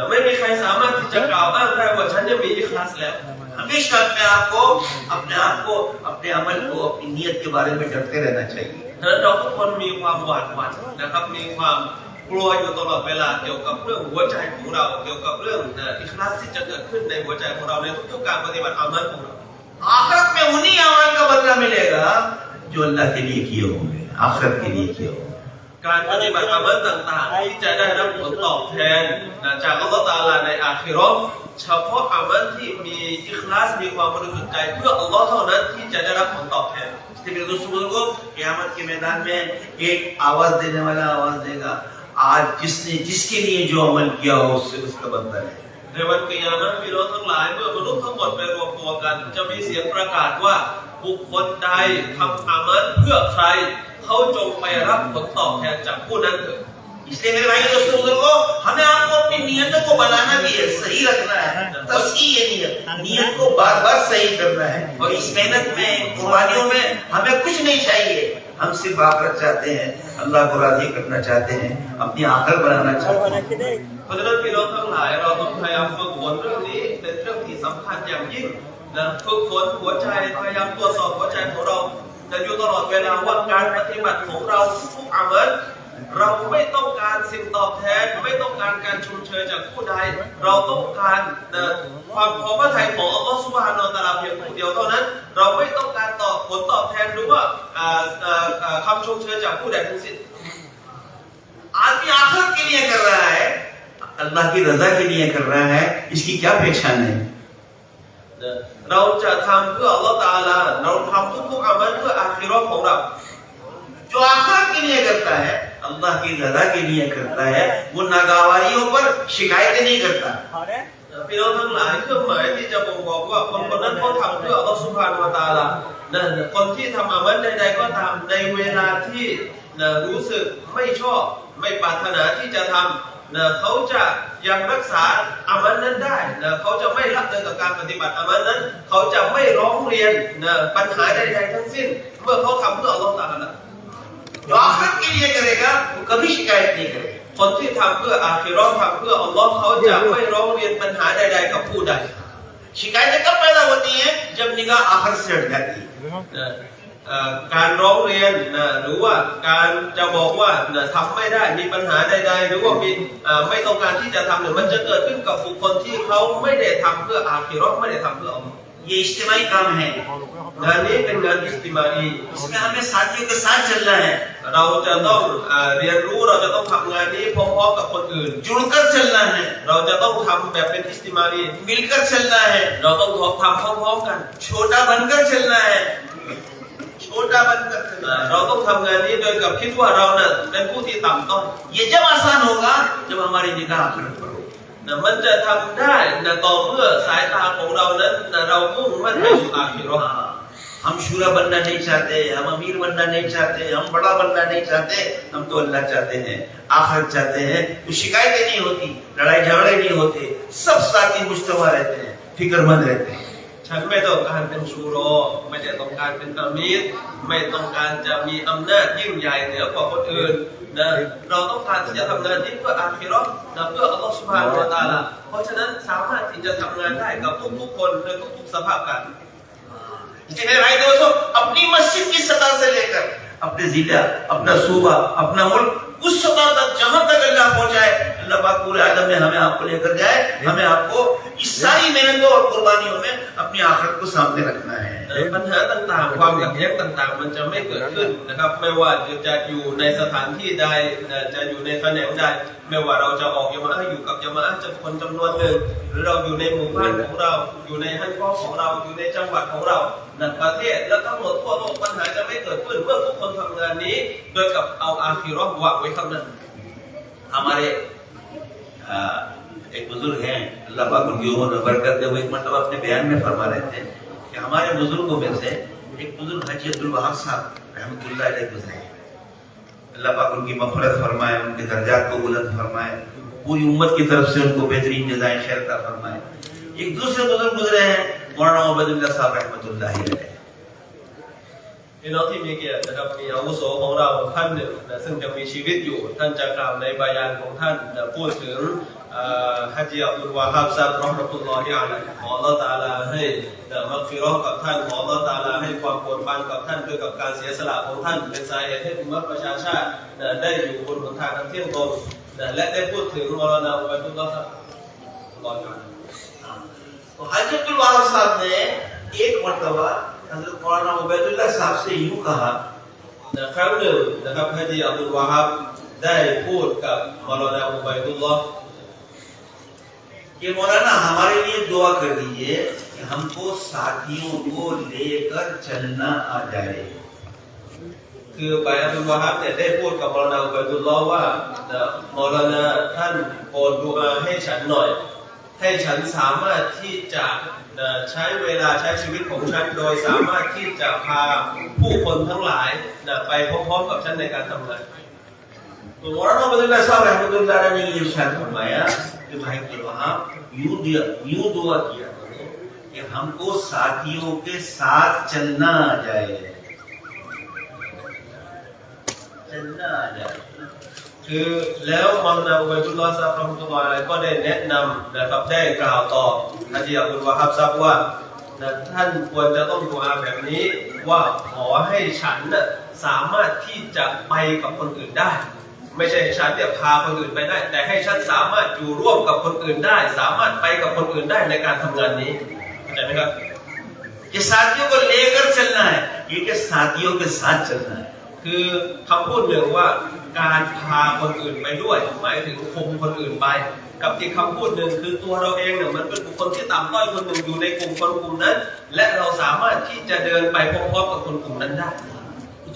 ไม่มีใครสามารถที่จะกล่าวอ้างได้ว่าฉันเนี่ยมีอิคลาสแล้ว हमेशा अपने आप को अपने अमल को अपनी नीयत के बारे में डरते रहना चाहिए। ฉะนั้นเราทุกคนมีความหวาดหวั่นนะครับมีความกลัวอยู่ตลอดเวลาเกี่ยวกับเรื่องหัวใจของเราเกี่ยวกับเรื่องอิคลาสที่จะเกิดขึ้นในหัวใจของเราในทุกๆการปฏิบัติอามัลของเรา आखिरत में उन्हीं अमल का बदला मिलेगा जो अल्लाह के लिए किए होंगे, आखिरत के लिए किए होंगे। การปฏิบัติอามัลต่างๆที่จะได้รับผลตอบแทนจากอัลลอฮฺตะอาลาในอาคิเราะห์เฉพาะอามัลที่มีอิคลาสมีความบริสุทธิ์ใจเพื่ออัลลอฮ์เท่านั้นที่จะได้รับผลตอบแทน इसलिए मेरे दोस्तों बुजुर्गों क़यामत के मैदान में एक आवाज देने वाला आवाज देगा, आज जिसने जिसके लिए जो अमल किया हो उससे उसका बदला है। ในวันกิยามะห์พี่น้องทั้งหลายเมื่อมนุษย์ทั้งหมดไปรวมตัวกันจะมีเสียงประกาศว่าบุคคลใดทำอามัลเพื่อใครเขาจงไปรับผลตอบแทนจากผู้นั้นเถิด इसलिए मेरे भाई दोस्तों बुजुर्गों हमें आपको अपनी नियतों को बनाना भी है, सही रखना है, तस्कीह है नियत को बार बार सही करना है। और इस मेहनत में कुर्बानियों में हमें कुछ नहीं चाहिए, हम सिर्फ आखिरत चाहते हैं, अल्लाह को राजी करना चाहते हैं, अपनी आखिरत बनाना चाहते हैं। เพราะฉะนั้นพี่น้องทั้งหลายเราต้องพยายามฝึกฝนเรื่องนี้เป็นเรื่องที่สำคัญอย่างยิ่งฝึกฝนหัวใจพยายามตรวจสอบหัวใจของเราอยู่ตลอดเวลาว่าการปฏิบัติของเราทุกอามัลเราไม่ต้องการสิ่งตอบแทนไม่ต้องการการชมเชยจากผู้ใดเราต้องการความพอพระทัยของอัลลอฮฺซุบฮานะฮูวะตะอาลาเพียงผู้เดียวเท่านั้นเราไม่ต้องการผลตอบแทนหรือว่าคำชมเชยจากผู้ใดทั้งสิ้น आदमी आखिरत के लिए कर रहा है, अल्लाह की रजा के लिए कर रहा है, इसकी क्या पहचान है? เราจะทำเพื่ออัลลอฮฺตะอาลาเราทำทุกๆอามัลเพื่ออาคิเราะห์ของเรา जो आखिरत के लिए करता है, अल्लाह की रजा के लिए करता है, वो नागवारियों पर शिकायतें नहीं करता। พี่น้องทั้งหลายเครื่องหมายที่จะบ่งบอกว่าคนคนนั้นเขาทำเพื่ออัลลอฮฺซุบฮานะฮูวะตะอาลาคนที่ทำอามัลใดๆก็ตามในเวลาที่รู้สึกไม่ชอบไม่ปรารถนาที่จะทำเขาจะยังรักษาอามัลนั้นได้เขาจะไม่ละเลยกับการปฏิบัติอามัลนั้นเขาจะไม่ร้องเรียนปัญหาใดๆทั้งสิ้นเมื่อเขาทำเพื่ออัลลอฮฺตะอาลา जो आखिरत के लिए करेगा वो कभी शिकायत नहीं करेगा। คนที่ทำเพื่ออาคิเราะห์ทำเพื่ออัลลอฮ์เขาจะไม่ร้องเรียนปัญหาใดๆกับผู้ใด शिकायतें कब पैदा होती हैं? जब निगाह आखिरत से हट जाती है। การร้องเรียนหรือว่าการจะบอกว่าทำไม่ได้มีปัญหาใดๆหรือว่ามีไม่ต้องการที่จะทำเนี่ยมันจะเกิดขึ้นกับบุคคลที่เขาไม่ได้ทำเพื่ออาคิเราะห์ไม่ได้ทำเพื่ออัลลอฮ์ ये इज्तिमाई काम है, งานนี้เป็นงานอิสติมาอี इसमें हमें साथियों के साथ चलना है, เราจะต้องเรียนรู้เราจะต้องทำงานนี้พร้อมๆกับคนอื่น जुड़कर चलना है, เราจะต้องทำแบบเป็นอิสติมาอี मिलकर चलना है, เราต้องทำพร้อมๆกัน छोटा बनकर चलना है, छोटा बनकर चलना है। เราต้องทำงานนี้โดยกับคิดว่าเราเนี่ยเป็นผู้ที่ต่ำต้อย ये जब आसान होगा जब हमारी निगाह आखिरत पर हो। มันจะทำได้ต่อเมื่อสายตาของเรานั้นเรามุ่งมั่นไปสู่อาคิเราะห์ हम शूरा बनना नहीं चाहते, हम अमीर बनना नहीं चाहते, हम बड़ा बनना नहीं चाहते, हम तो अल्लाह चाहते हैं, आखिरत चाहते हैं। तो शिकायतें नहीं होती, लड़ाई झगड़े नहीं होते, सब साथी मुश्तवा रहते हैं, फिक्रमंद रहते हैं। ฉันไม่ต้องการเป็นชูโรไม่ได้ต้องการเป็นอามีรไม่ต้องการจะมีอำนาจยิ่งใหญ่เหนือกว่าคนอื่นนะเราต้องการที่จะทำงานนี้เพื่ออาคิเราะห์นะเพื่ออัลลอฮฺซุบฮานะฮูวะตะอาลาเพราะฉะนั้นสามารถที่จะทำงานได้กับทุกๆคนในทุกๆสภาพการ इसलिए मेरे भाई दोस्तों, अपनी मस्जिद की सतह से लेकर अपने जिला, अपना सूबा, अपना मुल्क, उस सतह तक जहां तक अल्लाह पहुंचाए, अल्लाह पाक पूरे आलम में हमें आपको लेकर जाए। हमें आपको इस सारी मेहनतों और कुर्बानियों में अपनी आखिरत को सामने रखना है। ปัญหาต่างๆความขัดแย้งต่างๆมันจะไม่เกิดขึ้นนะครับไม่ว่าจะอยู่ในสถานที่ใดจะอยู่ในแผนกใดไม่ว่าเราจะออกยะมาอะห์อยู่กับยะมาอะห์คนจำนวนหนึ่งหรือเราอยู่ในหมู่บ้านของเราอยู่ในฮันก้อของเราอยู่ในจังหวัดของเราในประเทศและทั้งหมดทั่วโลกปัญหาจะไม่เกิดขึ้นเมื่อทุกคนทำงานนี้โดยกับเอาอาคิเราะห์วางไว้ข้างหน้า हमारे एक बुजुर्ग हैं, अल्लाह पाक उनकी उम्र में बरकत दे, वो एक मतलब अपने बयान में फरमा रहे थे कि हमारे बुजुर्गों में से एक बुजुर्ग हाजी अब्दुल वहाब साहब रहमतुल्लाह अलैह गुजरे। अल्लाह पाक उनकी मग़फ़िरत फरमाए, उनके दर्जात को बुलंद फरमाए, पूरी उम्मत की तरफ से उनको बेहतरीन जज़ाए खैर अता फरमाए। एक दूसरे बुजुर्ग गुजरे हैं, मौलाना उबैदुल्लाह साहब रहमतुल्लाह अलैह। พี่น้องที่มีเกียรตินะครับมีอาวุโสของเราท่านหนึ่งนะซึ่งยังมีชีวิตอยู่ท่านจะกล่าวในบายานของท่านนะพูดถึงฮัจญ์อับดุลวาฮับซะฮ์รอห์มะตุลลอฮิอะลัยฮิขออัลเลาะห์ตะอาลาให้มัฆฟิเราะห์กับท่านขออัลเลาะห์ตะอาลาให้ความโปรดปรานกับท่านด้วยกับการเสียสละของท่านเป็นสาเหตุให้อุมมะฮ์ประชาชาติได้อยู่บนหนทางอันเที่ยงตรงและได้พูดถึงมอลานาอุบัยดุลลอฮ์รอกัน तो हाजी अब्दुल वहाब साहब ने एक मर्तबा हज़रत मौलाना उबैदुल्लाह साहब से यूं कहा ครั้งหนึ่งนะครับฮัจญ์อับดุลวาฮับได้พูดกับมอลานาอุบัยดุลลอฮ์ कि मौलाना हमारे लिए दुआ कर दीजिए कि हमको साथियों को लेकर चलना आ जाए। คือบายอับดุลวาฮับเนี่ยได้พูดกับมอลานาอุบัยดุลลอฮ์ว่ามอลานาท่านโปรดดุอาให้ฉันหน่อยให้ฉันสามารถที่จะใช้เวลาใช้ชีวิตของฉันโดยสามารถที่จะพาผู้คนทั้งหลายไปพร้อมๆกับฉันในการทำงาน तो मौलाना उबैदुल्लाह साहब रहमतुल्लाह अलैह ने ये इरशाद फरमाया कि भाई अब्दुल वहाब यूं दुआ किया करो कि हमको साथियों के साथ चलना आ जाए, चलना आ जाए। คือแล้วมอลานาอุบัยดุลลอฮ์ซะฮ์รอห์มะตุลลอฮ์อะลัยฮิก็ได้แนะนำนะครับได้กล่าวต่อฮัจญ์อับดุลวาฮับซะฮ์ว่าท่านควรจะต้องดุอาแบบนี้ว่าขอให้ฉันสามารถที่จะไปกับคนอื่นได้ไม่ใช่ฉันพาคนอื่นไปได้แต่ให้ฉันสามารถอยู่ร่วมกับคนอื่นได้สามารถไปกับคนอื่นได้ในการทำงานนี้เข้าใจไหมครับ कि साथियों को लेकर चलना है, ये कि साथियों के साथ चलना है। คือคำพูดหนึ่งว่าการพาคนอื่นไปด้วยหมายถึงคุมคนอื่นไปกับอีกคำพูดหนึ่งคือตัวเราเองเนี่ยมันเป็นบุคคลที่ต่ำต้อยคนหนึ่งอยู่ในกลุ่มคนกลุ่มนั้นและเราสามารถที่จะเดินไปพร้อมๆกับคนกลุ่มนั้นได้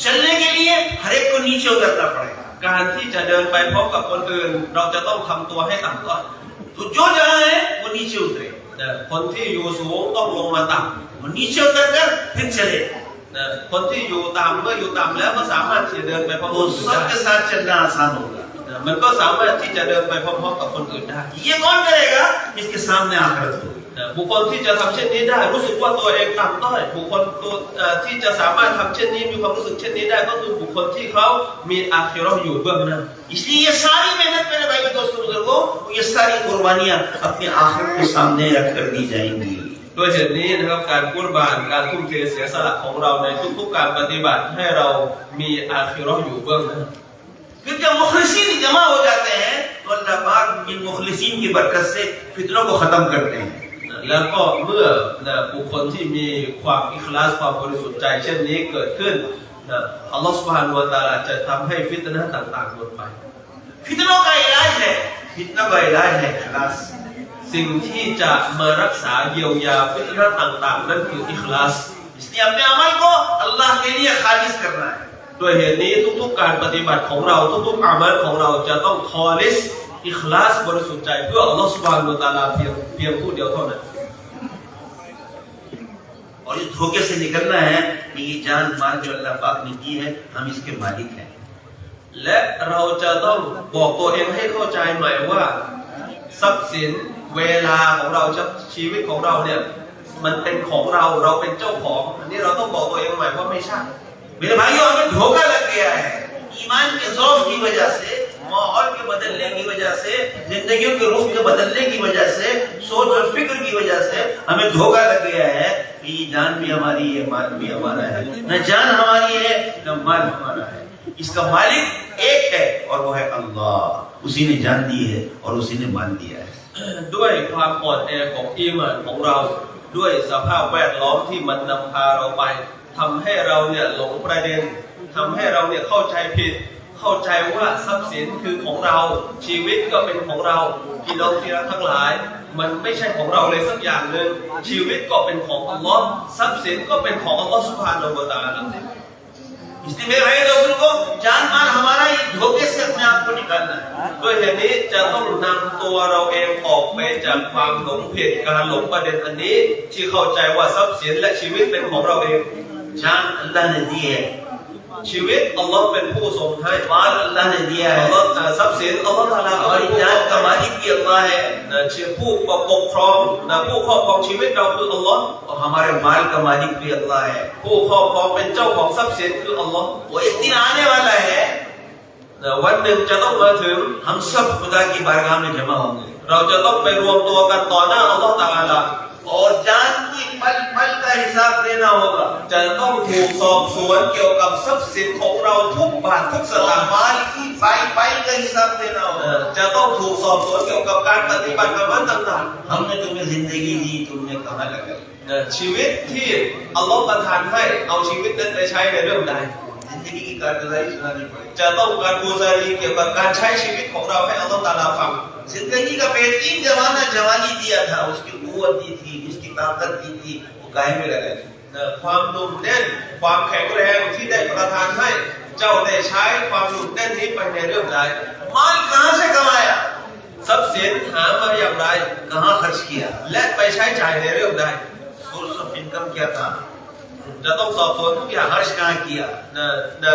चलने के लिए हर एक को नीचे उतरना पड़ेगा। การที่จะเดินไปพร้อมกับคนอื่นเราจะต้องทำตัวให้ต่ำต้อย तो जो जहाँ है वो नीचे उतरे, คนที่อยู่สูงต้องลงมาต่ำ वो नीचे उतर कर फिर चले। คนที่อยู่ต่ำเมื่ออยู่ต่ำแล้วก็สามารถที่จะเดินไปพร้อมๆ तो กับคนอื่นได้ सबके साथ चलना आसान होगा। มันก็สามารถที่จะเดินไปพร้อมๆกับคนอื่นได้ ये कौन करेगा? इसके सामने आखिरत होगी। บุคคลที่จะทำเช่นนี้ได้รู้สึกว่าตัวเองต่ำต้อยบุคคลตัวที่จะสามารถทำเช่นนี้มีความรู้สึกเช่นนี้ได้ก็คือบุคคลที่เขามีอาคิเราะห์อยู่เบื้องหน้า इसलिए ये सारी मेहनत मेरे भाई दोस्तों बुजुर्गों, ये सारी कुर्बानियां अपनी आखिरत को सामने रख कर दी जाएंगी। ด้วยเหตุนี้นะครับการกุรบานการทุ่มเทเสียสละของเราในทุกๆการปฏิบัติให้เรามีอาคิเราะห์อยู่เบื้องหน้า फिर जब मुखलिसीन जमा हो जाते हैं तो अल्लाह पाक इन मुखलिसीन की बरकत से फितनों को खत्म करते हैं। แล้วก็เมื่อบุคคลที่มีความอิคลาสความบริสุทธิ์ใจเช่นนี้เกิดขึ้นอัลลอฮฺซุบฮานะฮูวะตะอาลาจะทำให้ฟิตนะห์ต่างๆหมดไป फितनों का इलाज है, फितनों का इलाज है इखलास। สิ่งที่จะมารักษาเยียวยาฟิตนะห์ต่างๆนั่นคืออิคลาส इसलिए अपने अमल को अल्लाह के लिए खालिस करना है। ด้วยเหตุนี้ทุกๆการปฏิบัติของเราทุกๆอามัลของเราจะต้องคอลิสอิคลาสบริสุทธิ์ใจเพื่ออัลลอฮฺซุบฮานะฮูวะตะอาลาเพียงผู้เดียวเท่านั้น और इस धोखे से निकलना है कि ये जान माल जो अल्लाह पाक ने दी है हम इसके मालिक हैं และเราจะต้องบอกตัวเองให้เข้าใจใหม่ว่าทรัพย์สินเวลาของเราชีวิตของเราเนี่ยมันเป็นของเราเป็นเจ้าของอันนี้เราต้องบอกตัวเองใหม่ว่าไม่ใช่ मेरे भाइयों हमें धोखा लग गया है ईमान के ज़ौफ़ की वजह से माहौल के बदलने की वजह से जिंदगियों के रुख के बदलने की वजह से सोच और फिक्र की वजह से हमें धोखा लग गया है कि ये जान भी हमारी है माल भी हमारा है न जान हमारी है न माल हमारा है इसका मालिक एक है और वो है अल्लाह उसी ने जान दी है और उसी ने माल दिया है ด้วยความอ่อนแอของอีหม่านของเราด้วยสภาพแวดล้อมที่มันนำพาเราไปทำให้เราเนี่ยหลงประเด็นทำให้เราเนี่ยเข้าใจผิดเข้าใจว่าทรัพย์สินคือของเราชีวิตก็เป็นของเราพี่น้องที่รักทั้งหลายมันไม่ใช่ของเราเลยสักอย่างหนึ่งชีวิตก็เป็นของอัลลอฮ์ทรัพย์สินก็เป็นของอัลลอฮ์ซุบฮานะฮูวะตะอาลา इसलिए मेरे भाई दोस्तों को जान माल हमारा ये धोखे से अपने आप को निकालना है ด้วยเหตุนี้จะต้องนำตัวเราเองออกไปจากความหลงผิดการหลงประเด็นอันนี้ที่เข้าใจว่าทรัพย์สินและชีวิตเป็นของเราเอง जान अल्लाह ने दी है ชีวิตอัลลอฮ์เป็นผู้ทรงให้ माल अल्लाह ने दिया อัล है ลอฮ์ทรัพย์สินอัลลอฮ์ตะอาลา और जान का मालिक भी अल्लाह है ผู้ปกครองผู้ครอบครองชีวิตเราคืออัลลอฮ์ और हमारे माल का मालिक भी अल्लाह है ผู้ครอบครองเป็นเจ้าของทรัพย์สินคืออัลลอฮ์ वो एक दिन आने वाला है วันหนึ่งจะต้องมาถึง हम सब खुदा की बारगाह में जमा होंगे เราจะต้องไปรวมตัวกันต่อหน้าอัลลอฮ์ตะอาลา और जान की पल पल का हिसाब देना होगा จะต้องถูกสอบสวนเกี่ยวกับทรัพย์สินของเราทุกบาททุกส और ตางค์ माल की पाई पाई का हिसाब देना होगा จะต้องถูกสอบสวนเกี่ยวกับการปฏิบัติกรรมต่าง हमने तुम्हें जिंदगी दी तुमने कहाँ लगाई ๆชีวิตที่อัลลอฮ์ประทานให้เอาชีวิตนั้นไปใช้ในเรื่องใด जिंदगी की कारगुजारी सुनानी पड़ेगी จะต้องการกูซารีเกี่ยวกับการใช้ชีวิตของเราให้อัลลอฮ์ตะอาลาฟัง जिंदगी का बेहतरीन जमाना जवानी दिया था उसकी कुव्वत दी थी उसकी ताकत दी थी वो गाय में लगाई ความหนุ่มแน่นความแข็งแรงที่ได้ประทานให้ เจ้าได้ใช้ความหนุ่มแน่นนี้ไปในเรื่องใด माल कहाँ से कमाया ทรัพย์สินหามาอย่างไร कहाँ खर्च किया และไปใช้จ่ายในเรื่องใด सोर्स ऑफ इनकम क्या था จะต้องสอบสวนทุกอย่าง खर्च कहाँ किया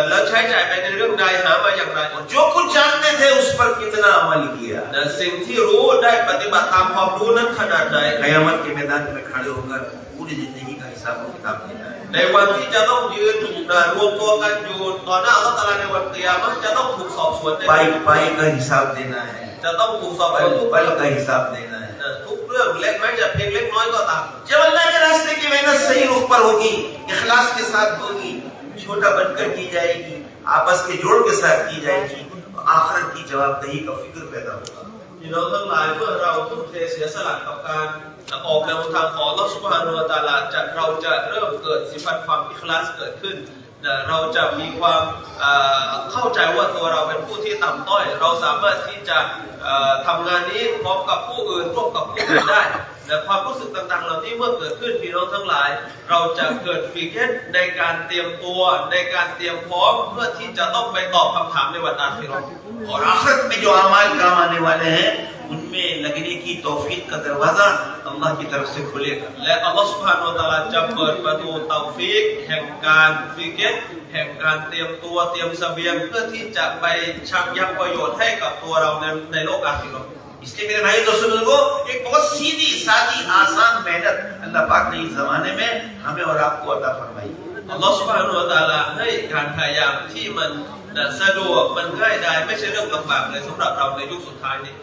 แล้วใช้จ่ายไปในเรื่องใดหามาอย่างไร और जो कुछ जानते थे उस पर कितना अमल किया สิ่งที่รู้ได้ปฏิบัติตามความรู้นั้นขนาดไหน कयामत के मैदान में खड़े होकर पूरी जिंदगी का हिसाब किताब देना है ในวันที่จะต้องยืนรวมตัวกันอยู่ต่อหน้าอัลลอฮฺตะอาลาในวันกิยามะห์จะต้องถูกสอบสวนใน पाई पाई का हिसाब देना है จะต้องถูกสอบสวน पल ทุก पल का हिसाब देना है ทุกเรื่องเล็กแม้จะเพียงเล็กน้อยก็ตาม जब अल्लाह के रास्ते की मेहनत सही रुख पर होगी इखलास के साथ होगी छोटा बनकर की जाएगी आपस के जोड़ के साथ की जाएगी तो आखिरत की जवाबदेही का फिक्र पैदा होगा พี่น้องทั้งหลายเมื่อเราทุ่มเทเสียสละกับการออกแนวทางของอัลเลาะห์ซุบฮานะฮูวะตะอาลาเราจะเริ่มเกิดสิฟัตความอิคลาสเกิดขึ้นเราจะมีความเข้าใจว่าตัวเราเป็นผู้ที่ต่ำต้อยเราสามารถที่จะทำงานนี้พร้อมกับผู้อื่นร่วมกับผู้อื่นได้และความรู้สึกต่างๆเหล่านี้เมื่อเกิดขึ้นพี่น้องทั้งหลายเราจะเกิดฟิกเกตในการเตรียมตัวในการเตรียมพร้อมเพื่อที่จะต้องไปตอบคำถามในวันอาคิเราะห์ और आखिरत में जो अमाल काम आने वाले हैं उनमें लगने की तौफीक का दरवाजा अल्लाह की तरफ से खुलेगा และอัลลอฮฺซุบฮานะฮูวะตะอาลาจะเปิดประตูเตาฟีกแห่งการฟิกเกตแห่งการเตรียมตัวเตรียมเสบียงเพื่อที่จะไปชักยังประโยชน์ให้กับตัวเราในโลกอาคิเราะห์ इसलिए मेरे भाई दोस्तों को एक बहुत सीधी सादी आसान मेहनत अल्लाह पाक ने इस जमाने में हमें और आपको अता फरमाई อัลลอฮฺซุบฮานะฮูวะตะอาลาให้การพยายามที่มันสะดวกมันง่ายดายไม่ใช่เรื่องลำบากเลยสำหรับเราในยุคสุดท้ายนี้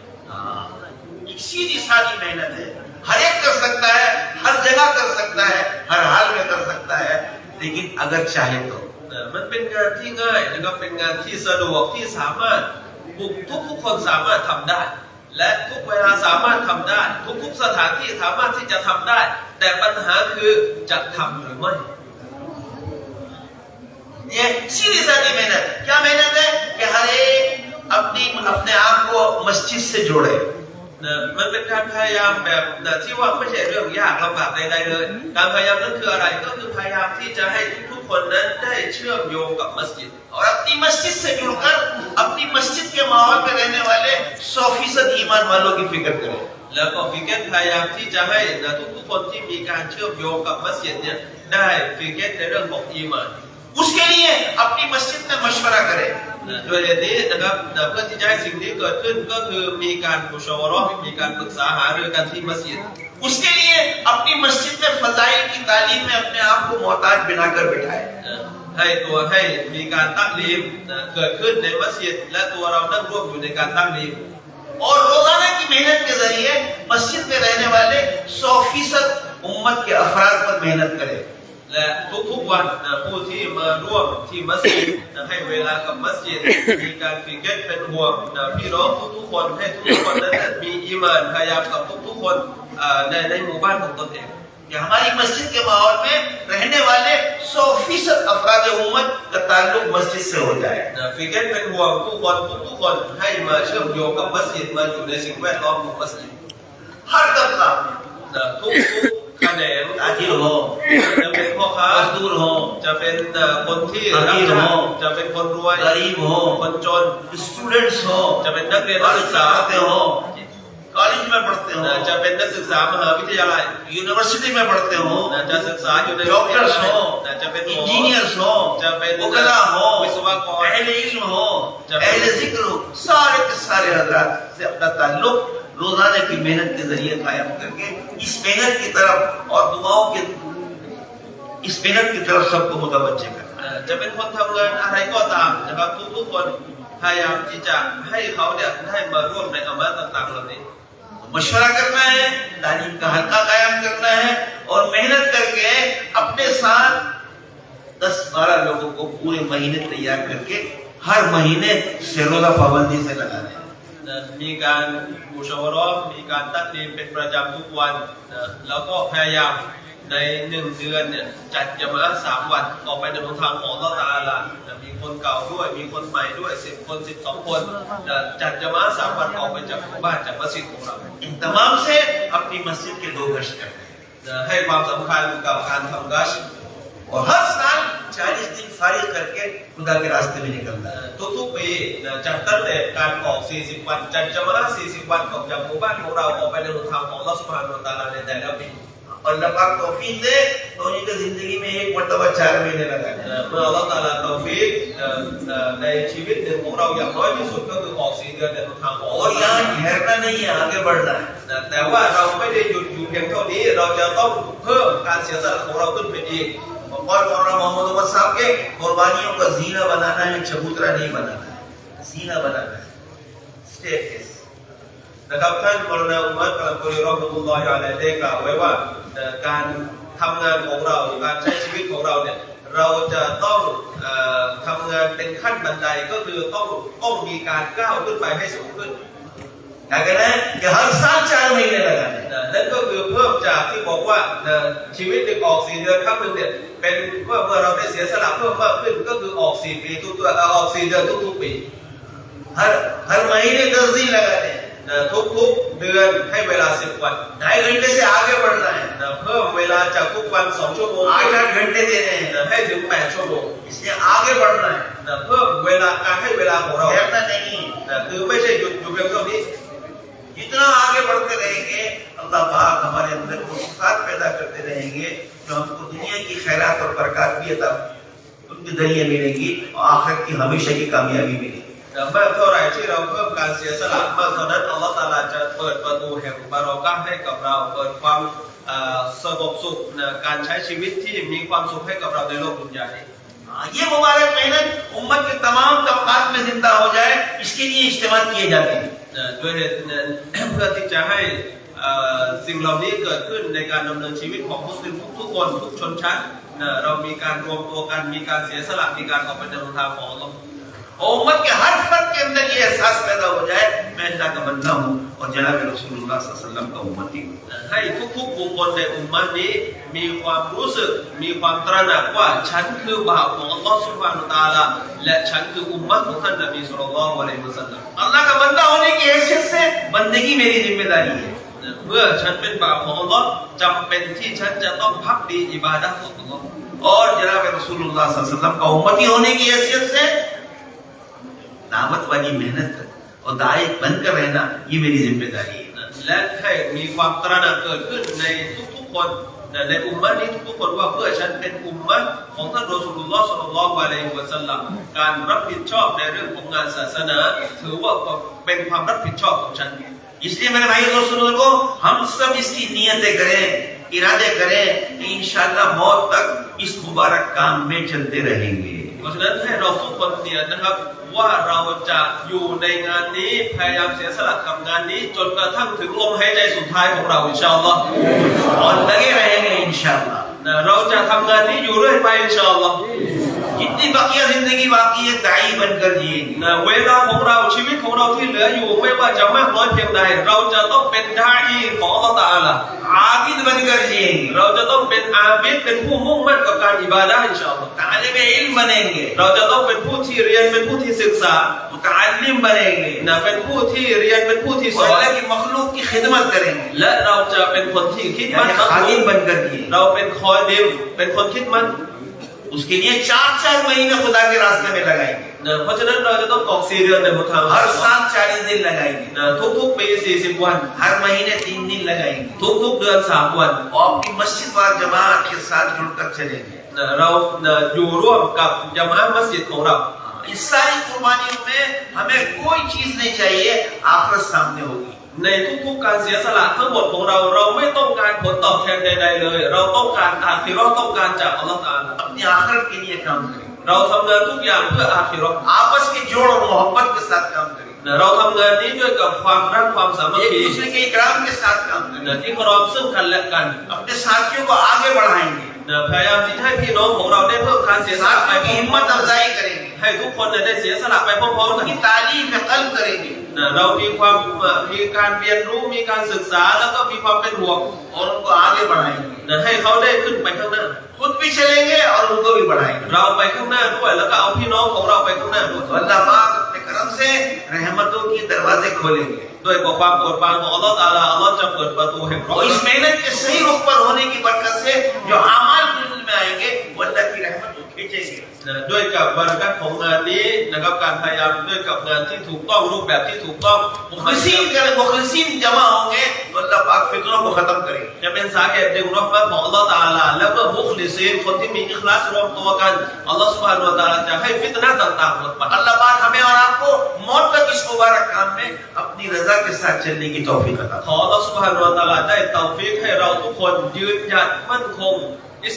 एक सीधी सादी मेहनत है हर एक कर सकता है हर जगह कर सकता है हर हाल में कर सकता है लेकिन अगर चाहे तो มันเป็นงานที่ง่ายนะครับเป็นงานที่สะดวกที่สามารถทุกคนสามารถทำได้ และทุกเวลาสามารถทำได้ทุกสถานที่สามารถที่จะทำได้ แต่ปัญหาคือจะทำหรือไม่ ये सीधी सादी मेहनत क्या मेहनत है कि हर एक अपने आप को मस्जिद से जोड़े มันเป็นการพยายามแบบที่ว่าไม่ใช่เรื่องยากลำบากใดๆเลยการพยายามนั้นคืออะไรก็คือพยายามที่จะให้ทุกคนนั้นได้เชื่อมโยงกับมัสยิด और अपनी मस्जिद से जुड़कर अपनी मस्जिद के माहौल में रहने वाले 100% ईमान वालों की फिक्र करें แล้วก็ฟิกเกตพยายามที่จะให้นะทุกคนที่มีการเชื่อมโยงกับมัสยิดเนี่ยได้ฟิกเกตในเรื่องของอีหม่าน उसके लिए अपनी मस्जिद में मशवरा करें โดยเหตุนี้นะครับเพื่อที่จะให้สิ่งนี้เกิดขึ้นก็คือมีการมุชาวะเราะห์มีการปรึกษาหารือกันที่มัสยิด उसके लिए अपनी मस्जिद में फजाइल की तालीम में अपने आप को मोहताज बनाकर बिठाए ให้มีการตั้งลีมเกิดขึ้นในมัสยิดและตัวเรานั่งร่วมอยู่ในการตั้งลีม और रोजाना की मेहनत के जरिए मस्जिद में रहने वाले 100% उम्मत के अफराद पर मेहनत करें และทุกวันผู้ที่มาร่วมที่มัสยิดให้เวลากับมัสยิดมีการฟิกเกตเป็นห่วงพี่น้องทุกคนให้ทุกคนนั้นมีอีหม่านพยายามกับทุกคนในหมู่บ้านของตนเอง कि हमारी मस्जिद के माहौल में रहने वाले 100% अफराद उम्मत का ताल्लुक मस्जिद से हो जाए ฟิกเกตเป็นห่วงทุกคนให้มาเชื่อมโยงกับมัสยิดมาอยู่ในสิ่งแวดล้อมของมัสยิด हर तबका ทุกแขนง ताजिर हो จะเป็นพ่อค้า मजदूर हो จะเป็นคนที่รับจ้างจะเป็นคนรวย गरीब हो คนจน स्टूडेंट्स हो จะเป็นนักเรียนนักศึ कॉलेज ก में ษา पढ़ते हो कॉलेज में पढ़ते हो จะเป็นนักศึกษามหาวิทยาลัย यूनिवर्सिटी में पढ़ते हो จะศึกษาอยู่ใน डॉक्टर्स हो จะเป็นหมอ इंजीनियर्स हो จะเป็น वकला हो วิศวกร अहले इल्म हो अहले जिक्र हो सारे के सारे हजरात से अपना ताल्लुक रोजाना की मेहनत के जरिए कायम करके इस मेहनत की तरफ और दुआओं के इस मेहनत की तरफ सबको मुतवज्जे करना จะเป็นคนทำงานอะไรก็ตามนะครับทุกคนพยายามที่จะให้เขาเนี่ยได้มาร่วมในอามาต่างๆเหล่านี้ मशवरा करना है तालीम का हल्का कायम करना है और मेहनत करके अपने साथ 10-12 लोगों को पूरे महीने तैयार करके हर महीने से रोजा पाबंदी से लगाना है มีการมุชาวะเราะห์มีการตั้งทีมเป็นประจำทุกวันแล้วก็พยายามใน1 เดือนเนี่ยจัดจะมา3 วันออกไปในทางของอัลเลาะห์ตะอาลามีคนเก่าด้วยมีคนใหม่ด้วย10 คน12 คนจัดจะมา3 วันออกไปจากหมู่บ้านจากมัสยิดของเรา इन तमाम से अपनी मस्जिद के 2 गश्त करते हैं ให้ความสำคัญกับการทำกัช और हर साल 40 दिन फारिग करके खुदा के रास्ते में निकलना है ทุกๆปีจัดตั้งแต่การออก40 วันจัดจะมา40 วันออกจากหมู่บ้านของเราออกไปในทางของอัลเลาะห์ซุบฮานะฮูวะตะอาลาในแต่ละปี और अल्लाह पाक तौफीक दे तो उनकी जिंदगी में एक मरतबा 4 महीने लगाना है เมื่ออัลเลาะห์ตะอาลาตอฟีกในชีวิตหนึ่งของเราอย่างน้อยที่สุดก็คือออก4 เดือนในทางของอัลเลาะ और ห์ यहाँ ठहरना नहीं है आगे बढ़ना है แต่ว่าเราไม่ได้หยุดอยู่เพียงเท่านี้เราจะต้องเพิ่มการเสียสละของเราขึ้นไปอีก और मोहम्मद उमर साहब के कुर्बानियों का जीना बनाना है चबूतरा नहीं बनाना है जीना बनाना है स्टेयरकेस นะครับท่านมรณะอุมัรกะลัมกุลีรอฮ์มะตุลลอฮิอะลัยฮิได้กล่าวไว้ว่าการทำงานของเราการใช้ชีวิตของเราเนี่ยเราจะต้องทำงานเป็นขั้นบันไดก็คือต้องมีการก้าวขึ้นไปให้สูงขึ้น क्या कहना है कि हर साल 4 महीने लगाने นั่นก็คือเพิ่มจากที่บอกว่าชีวิตหนึ่งออก4 เดือนครั้งหนึ่งเนี่ยเป็นเมื่อเราได้เสียสละเพิ่มมากขึ้นก็คือออก4 ปีทุกๆออก4 เดือนทุกๆปี हर महीने 10 दिन लगाने ทุกๆเดือนให้เวลา10 วัน 2.5 घंटे से आगे बढ़ना है เพิ่มเวลาจากทุกวัน2 ชั่วโมง 8-8 घंटे देने हैं ให้ถึง8 ชั่วโมง इसलिए आगे बढ़ना है เพิ่มเวลาการให้เวลาของเรา ठहरना नहीं คือไม่ใช่หยุดอยู่เพียงเท่านี้ जितना आगे बढ़ते रहेंगे अल्लाह पाक हमारे अंदर वफ़ात पैदा करते रहेंगे जो हमको दुनिया की खैरात और बरकत भी अता उनके जरिए मिलेगी और आखिरत की हमेशा की कामयाबी मिलेगी มากเท่าไหร่ที่เราเพิ่มการเสียสละมากเท่านั้นอัลลอฮฺตะอาลาจะเปิดประตูแห่งบารอกะห์ให้กับเราเปิดความสงบสุขการใช้ชีวิตที่มีความสุขให้กับเราในโลกดุนยานี้ ये मुबारक मेहनत उम्मत के तमाम तबकात में जिंदा हो जाए इसके लिए इस्तेमाल किए जाते हैं ด้วยเหตุเพื่อที่จะให้สิ่งเหล่านี้เกิดขึ้นในการดำเนินชีวิตของมุสลิมทุกคนทุกชนชั้นเรามีการรวมตัวกันมีการเสียสละมีการออกไปในทางของอัลเลาะห์ और उम्मत के हर फर्द के अंदर ये एहसास पैदा हो जाए मैं अल्लाह का बंदा हूँ और जनाब रसूलुल्लाह सल्लल्लाहु अलैहि वसल्लम का उम्मती हूँ ให้ทุกๆบุคคลในอุมมะห์นี้มีความรู้สึกมีความตระหนักว่าฉันคือบ่าวของอัลลอฮฺซุบฮานะฮูวะตะอาลาและฉันคืออุมมะห์ของท่านนบีศ็อลลัลลอฮุอะลัยฮิวะซัลลัม अल्लाह का बंदा होने की हैसियत से बंदगी मेरी जिम्मेदारी है เมื่อฉันเป็นบ่าวของอัลลอฮ์จำเป็นที่ฉันจะต้องพักดีอิบาดะห์ของอัลลอฮ์ और जनाब रसूलुल्लाह सल्लल्लाहु अलैहि वसल्लम का उम्मती होने की हैसियत से दावत वाली मेहनत और दायिक बनकर रहना ये मेरी जिम्मेदारी है และให้มีความตระหนักเกิดขึ้นในทุกๆคนในอุมมะนี้ทุกๆคนว่าเพื่อฉันเป็นอุมมะของท่านรอซูลุลลอฮ์ ศ็อลลัลลอฮุอะลัยฮิวะซัลลัมการรับผิดชอบในเรื่องของงานศาสนาถือว่าเป็นความรับผิดชอบของฉัน इसलिए मेरे भाई दोस्तों को हम सब इसकी नियतें करें इरादे करें कि इंशाअल्लाह मौत तक इस मुबारक काम में चलते रहेंगे เพราะฉะนั้นให้เราทุกคนเนี่ยนะครับว่าเราจะอยู่ในงานนี้พยายามเสียสละกับงานนี้จนกระทั่งถึงลมหายใจสุดท้ายของเราอินชาอัลลอฮ์ और लगे रहेंगे इंशाअल्लाह เราจะทำงานนี้อยู่เรื่อยไปอินชาอัลลอฮ์ जितनी बकिया जिंदगी बाकी है दाई बनकर जिएंगे เวลาของเราชีวิตของเราที่เหลืออยู่ไม่ว่าจะมากน้อยเพียงใดเราจะต้องเป็นดาอีของอัลลอฮฺตะอาลา आबिद बनकर जिएंगे เราจะต้องเป็นอาบิดเป็นผู้มุ่งมั่นกับการอิบาดะห์อินชาอัลลอฮ์ तालिब इल्म बनेंगे เราจะต้องเป็นผู้ที่เรียนเป็นผู้ที่ศึกษา मुतअल्लिम बनेंगे เป็นผู้ที่เรียนเป็นผู้ที่ส और อน अल्लाह की मखलूक की खिदमत करेंगे และเราจะเป็นคนที่คิดมั่น यानी खादिम बनकर जिएंगे เราเป็นคอยดิมเป็นคนคิดมั่น उसके लिए 4-4 महीने खुदा के रास्ते में लगाएंगे เพราะฉะนั้นเราจะต้องออก4 เดือนในบททาง हर साल 40 दिन लगाएंगे ทุกๆปี40 วัน हर महीने 3 दिन लगाएंगे ทุกๆเดือน3 วัน और अपनी मस्जिद वार जमात के साथ जुड़कर चलेंगे เราอยู่ร่วมกับญะมาอะห์มัสยิดของเรา इस सारी कुर्बानियों में हमें कोई चीज नहीं चाहिए आखिरत सामने होगी ในทุกๆการเสียสละทั้งหมดของเราเราไม่ต้องการผลตอบแทนใดๆเลยเราต้องการอาคิเราะห์ต้องการจากอัลเลาะห์ตะอาลา अपनी आखिरत के लिए काम करें เราทำงานทุกอย่างเพื่ออาคิเราะห์ आपस के जोड़ और मोहब्बत के साथ काम करें เราทำงานนี้ด้วยกับความรักความสามัค एक คี दूसरे के इकराम के साथ काम करें ที่เคารพซึ่งกันและกัน अपने साथियों को आगे बढ़ाएंगे พยายามที่ให้พี่น้องของเราได้เพิ่มการเสียสละไป साथियों की हिम्मत अफजाई करेंगे ให้ทุกคนได้เสียสละไปพร้อมๆกัน उनकी तालीम में कल्ब करेंगे เรามีการเรียนรู้มีการศึกษาแล้วก็มีความเป็นห่วง और उनको आगे बढ़ाएंगे ให้เขาได้ขึ้นไปข้างหน้า खुद भी चलेंगे और उनको भी बढ़ाएंगे เราไปข้างหน้าด้วยแล้วก็เอาพี่น้องของเราไปข้างหน้าด้วย तो अल्लाह पाक अपने करम से रहमतों की दरवाजे खोलेंगे ด้วยความโปรดปรานของอัลลอฮฺตะอาลาอัลลอฮฺจะเปิดประตูแห่ง और इस मेहनत के सही रुख पर होने की बरकत से जो अमाल दुनिया में आएंगे वो अल्लाह की रहमत को खींचेंगे ด้วยกับบารักัตของงานนี้นะครับการพยายามด้วยกับงานที่ถูกต้องรูปแบบที่ถูกต้อง मुखलिसीन जमा होंगे तो अल्लाह पाक फितनों को खत्म करेंगे จะเป็นสาเหตุดึงรหมะห์ของอัลลอฮฺตะอาลาและเมื่อมุคลิซีนคนที่มีอิคลาสรวมตัวกันอัลลอฮฺซุบฮานะฮูวะตะอาลาจะให้ฟิตนะห์ต่างๆหมดไป अल्लाह पाक हमें और आपको मौत तक इस मुबारक काम में अपनी रजा के साथ चलने की तौफीक अता ขออัลลอฮฺซุบฮานะฮูวะตะอาลาได้เตาฟีกให้เราทุกคนยืนหยัดมั่นคงอิ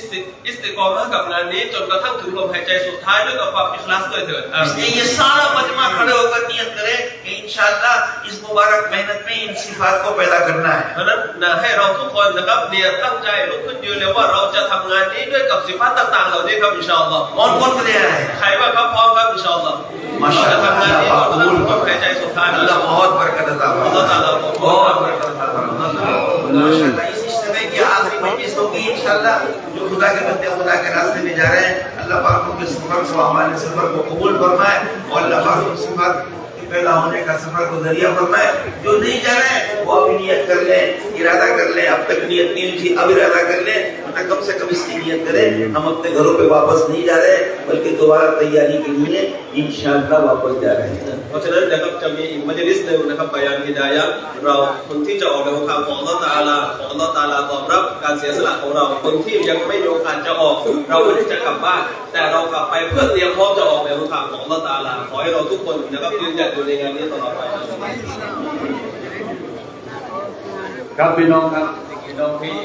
สติกอมะห์กับงานนี้จนกระทั่งถึงลมหายใจสุดท้ายด้วยกับความอิคลาสด้วยเถิด इसलिए ये सारा मजमा खड़े होकर नियत करे कि इंशाअल्लाह इस मुबारक मेहनत में इन सिफात को पैदा करना है เพราะฉะนั้นให้เราทุกคนนะครับเนี่ยตั้งใจลุกขึ้นยืนเลยว่าเราจะทำงานนี้ด้วยกับสิฟัตต่างๆเหล่านี้ครับอินชาอัลลอฮ์ कौन कौन करे है ใครว่าครับพร้อมครับอินชาอัลลอฮ์เราจะทำงานนี้จนกระทั่งถึงลมหายใจสุดท้ายนะ अल्लाह बहुत बरकत अता อัลลอฮ์ตะอาลา बहुत बरकत अता माशाअल्लाह इस समय की आखिरी मजलिस होगी इंशाअल्लाह जो खुदा के बंदे खुदा के रास्ते में जा रहे हैं अल्लाह पाक उनके सफर को हमारे सफर को कबूल फरमाए और अल्लाह पाक उन सफर के पैदा होने का सफर को जरिया फरमाए जो नहीं जा रहे हैं वो अभी नियत कर ले इरादा कर ले अब तक नियत नहीं हुई थी अब इरादा कर ले मतलब कम से कम इसकी नियत करें हम अपने घरों पे वापस नहीं जा रहे बल्कि दोबारा तैयारी के लिए इंशाअल्लाह वापस जा रहे हैं เพราะฉะนั้นนะครับจะมีอีกมัจลิสหนึ่งนะครับบายานฮิดายะห์เราคนที่จะออกในทางของอัลลอฮฺตะอาลาของอัลลอฮฺตะอาลาตอบรับการเสียสละของเราคนที่ยังไม่มีโอกาสจะออกเราไม่ได้จะกลับบ้านแต่เรากลับไปเพื่อเตรียมพร้อมจะออกในทางของอัลลอฮฺตะอาลาขอให้เราทุกคนนะครับยืนหยัดอยู่ในงานนี้ตลอดไปครับพี่น้องครับพี่น้องที่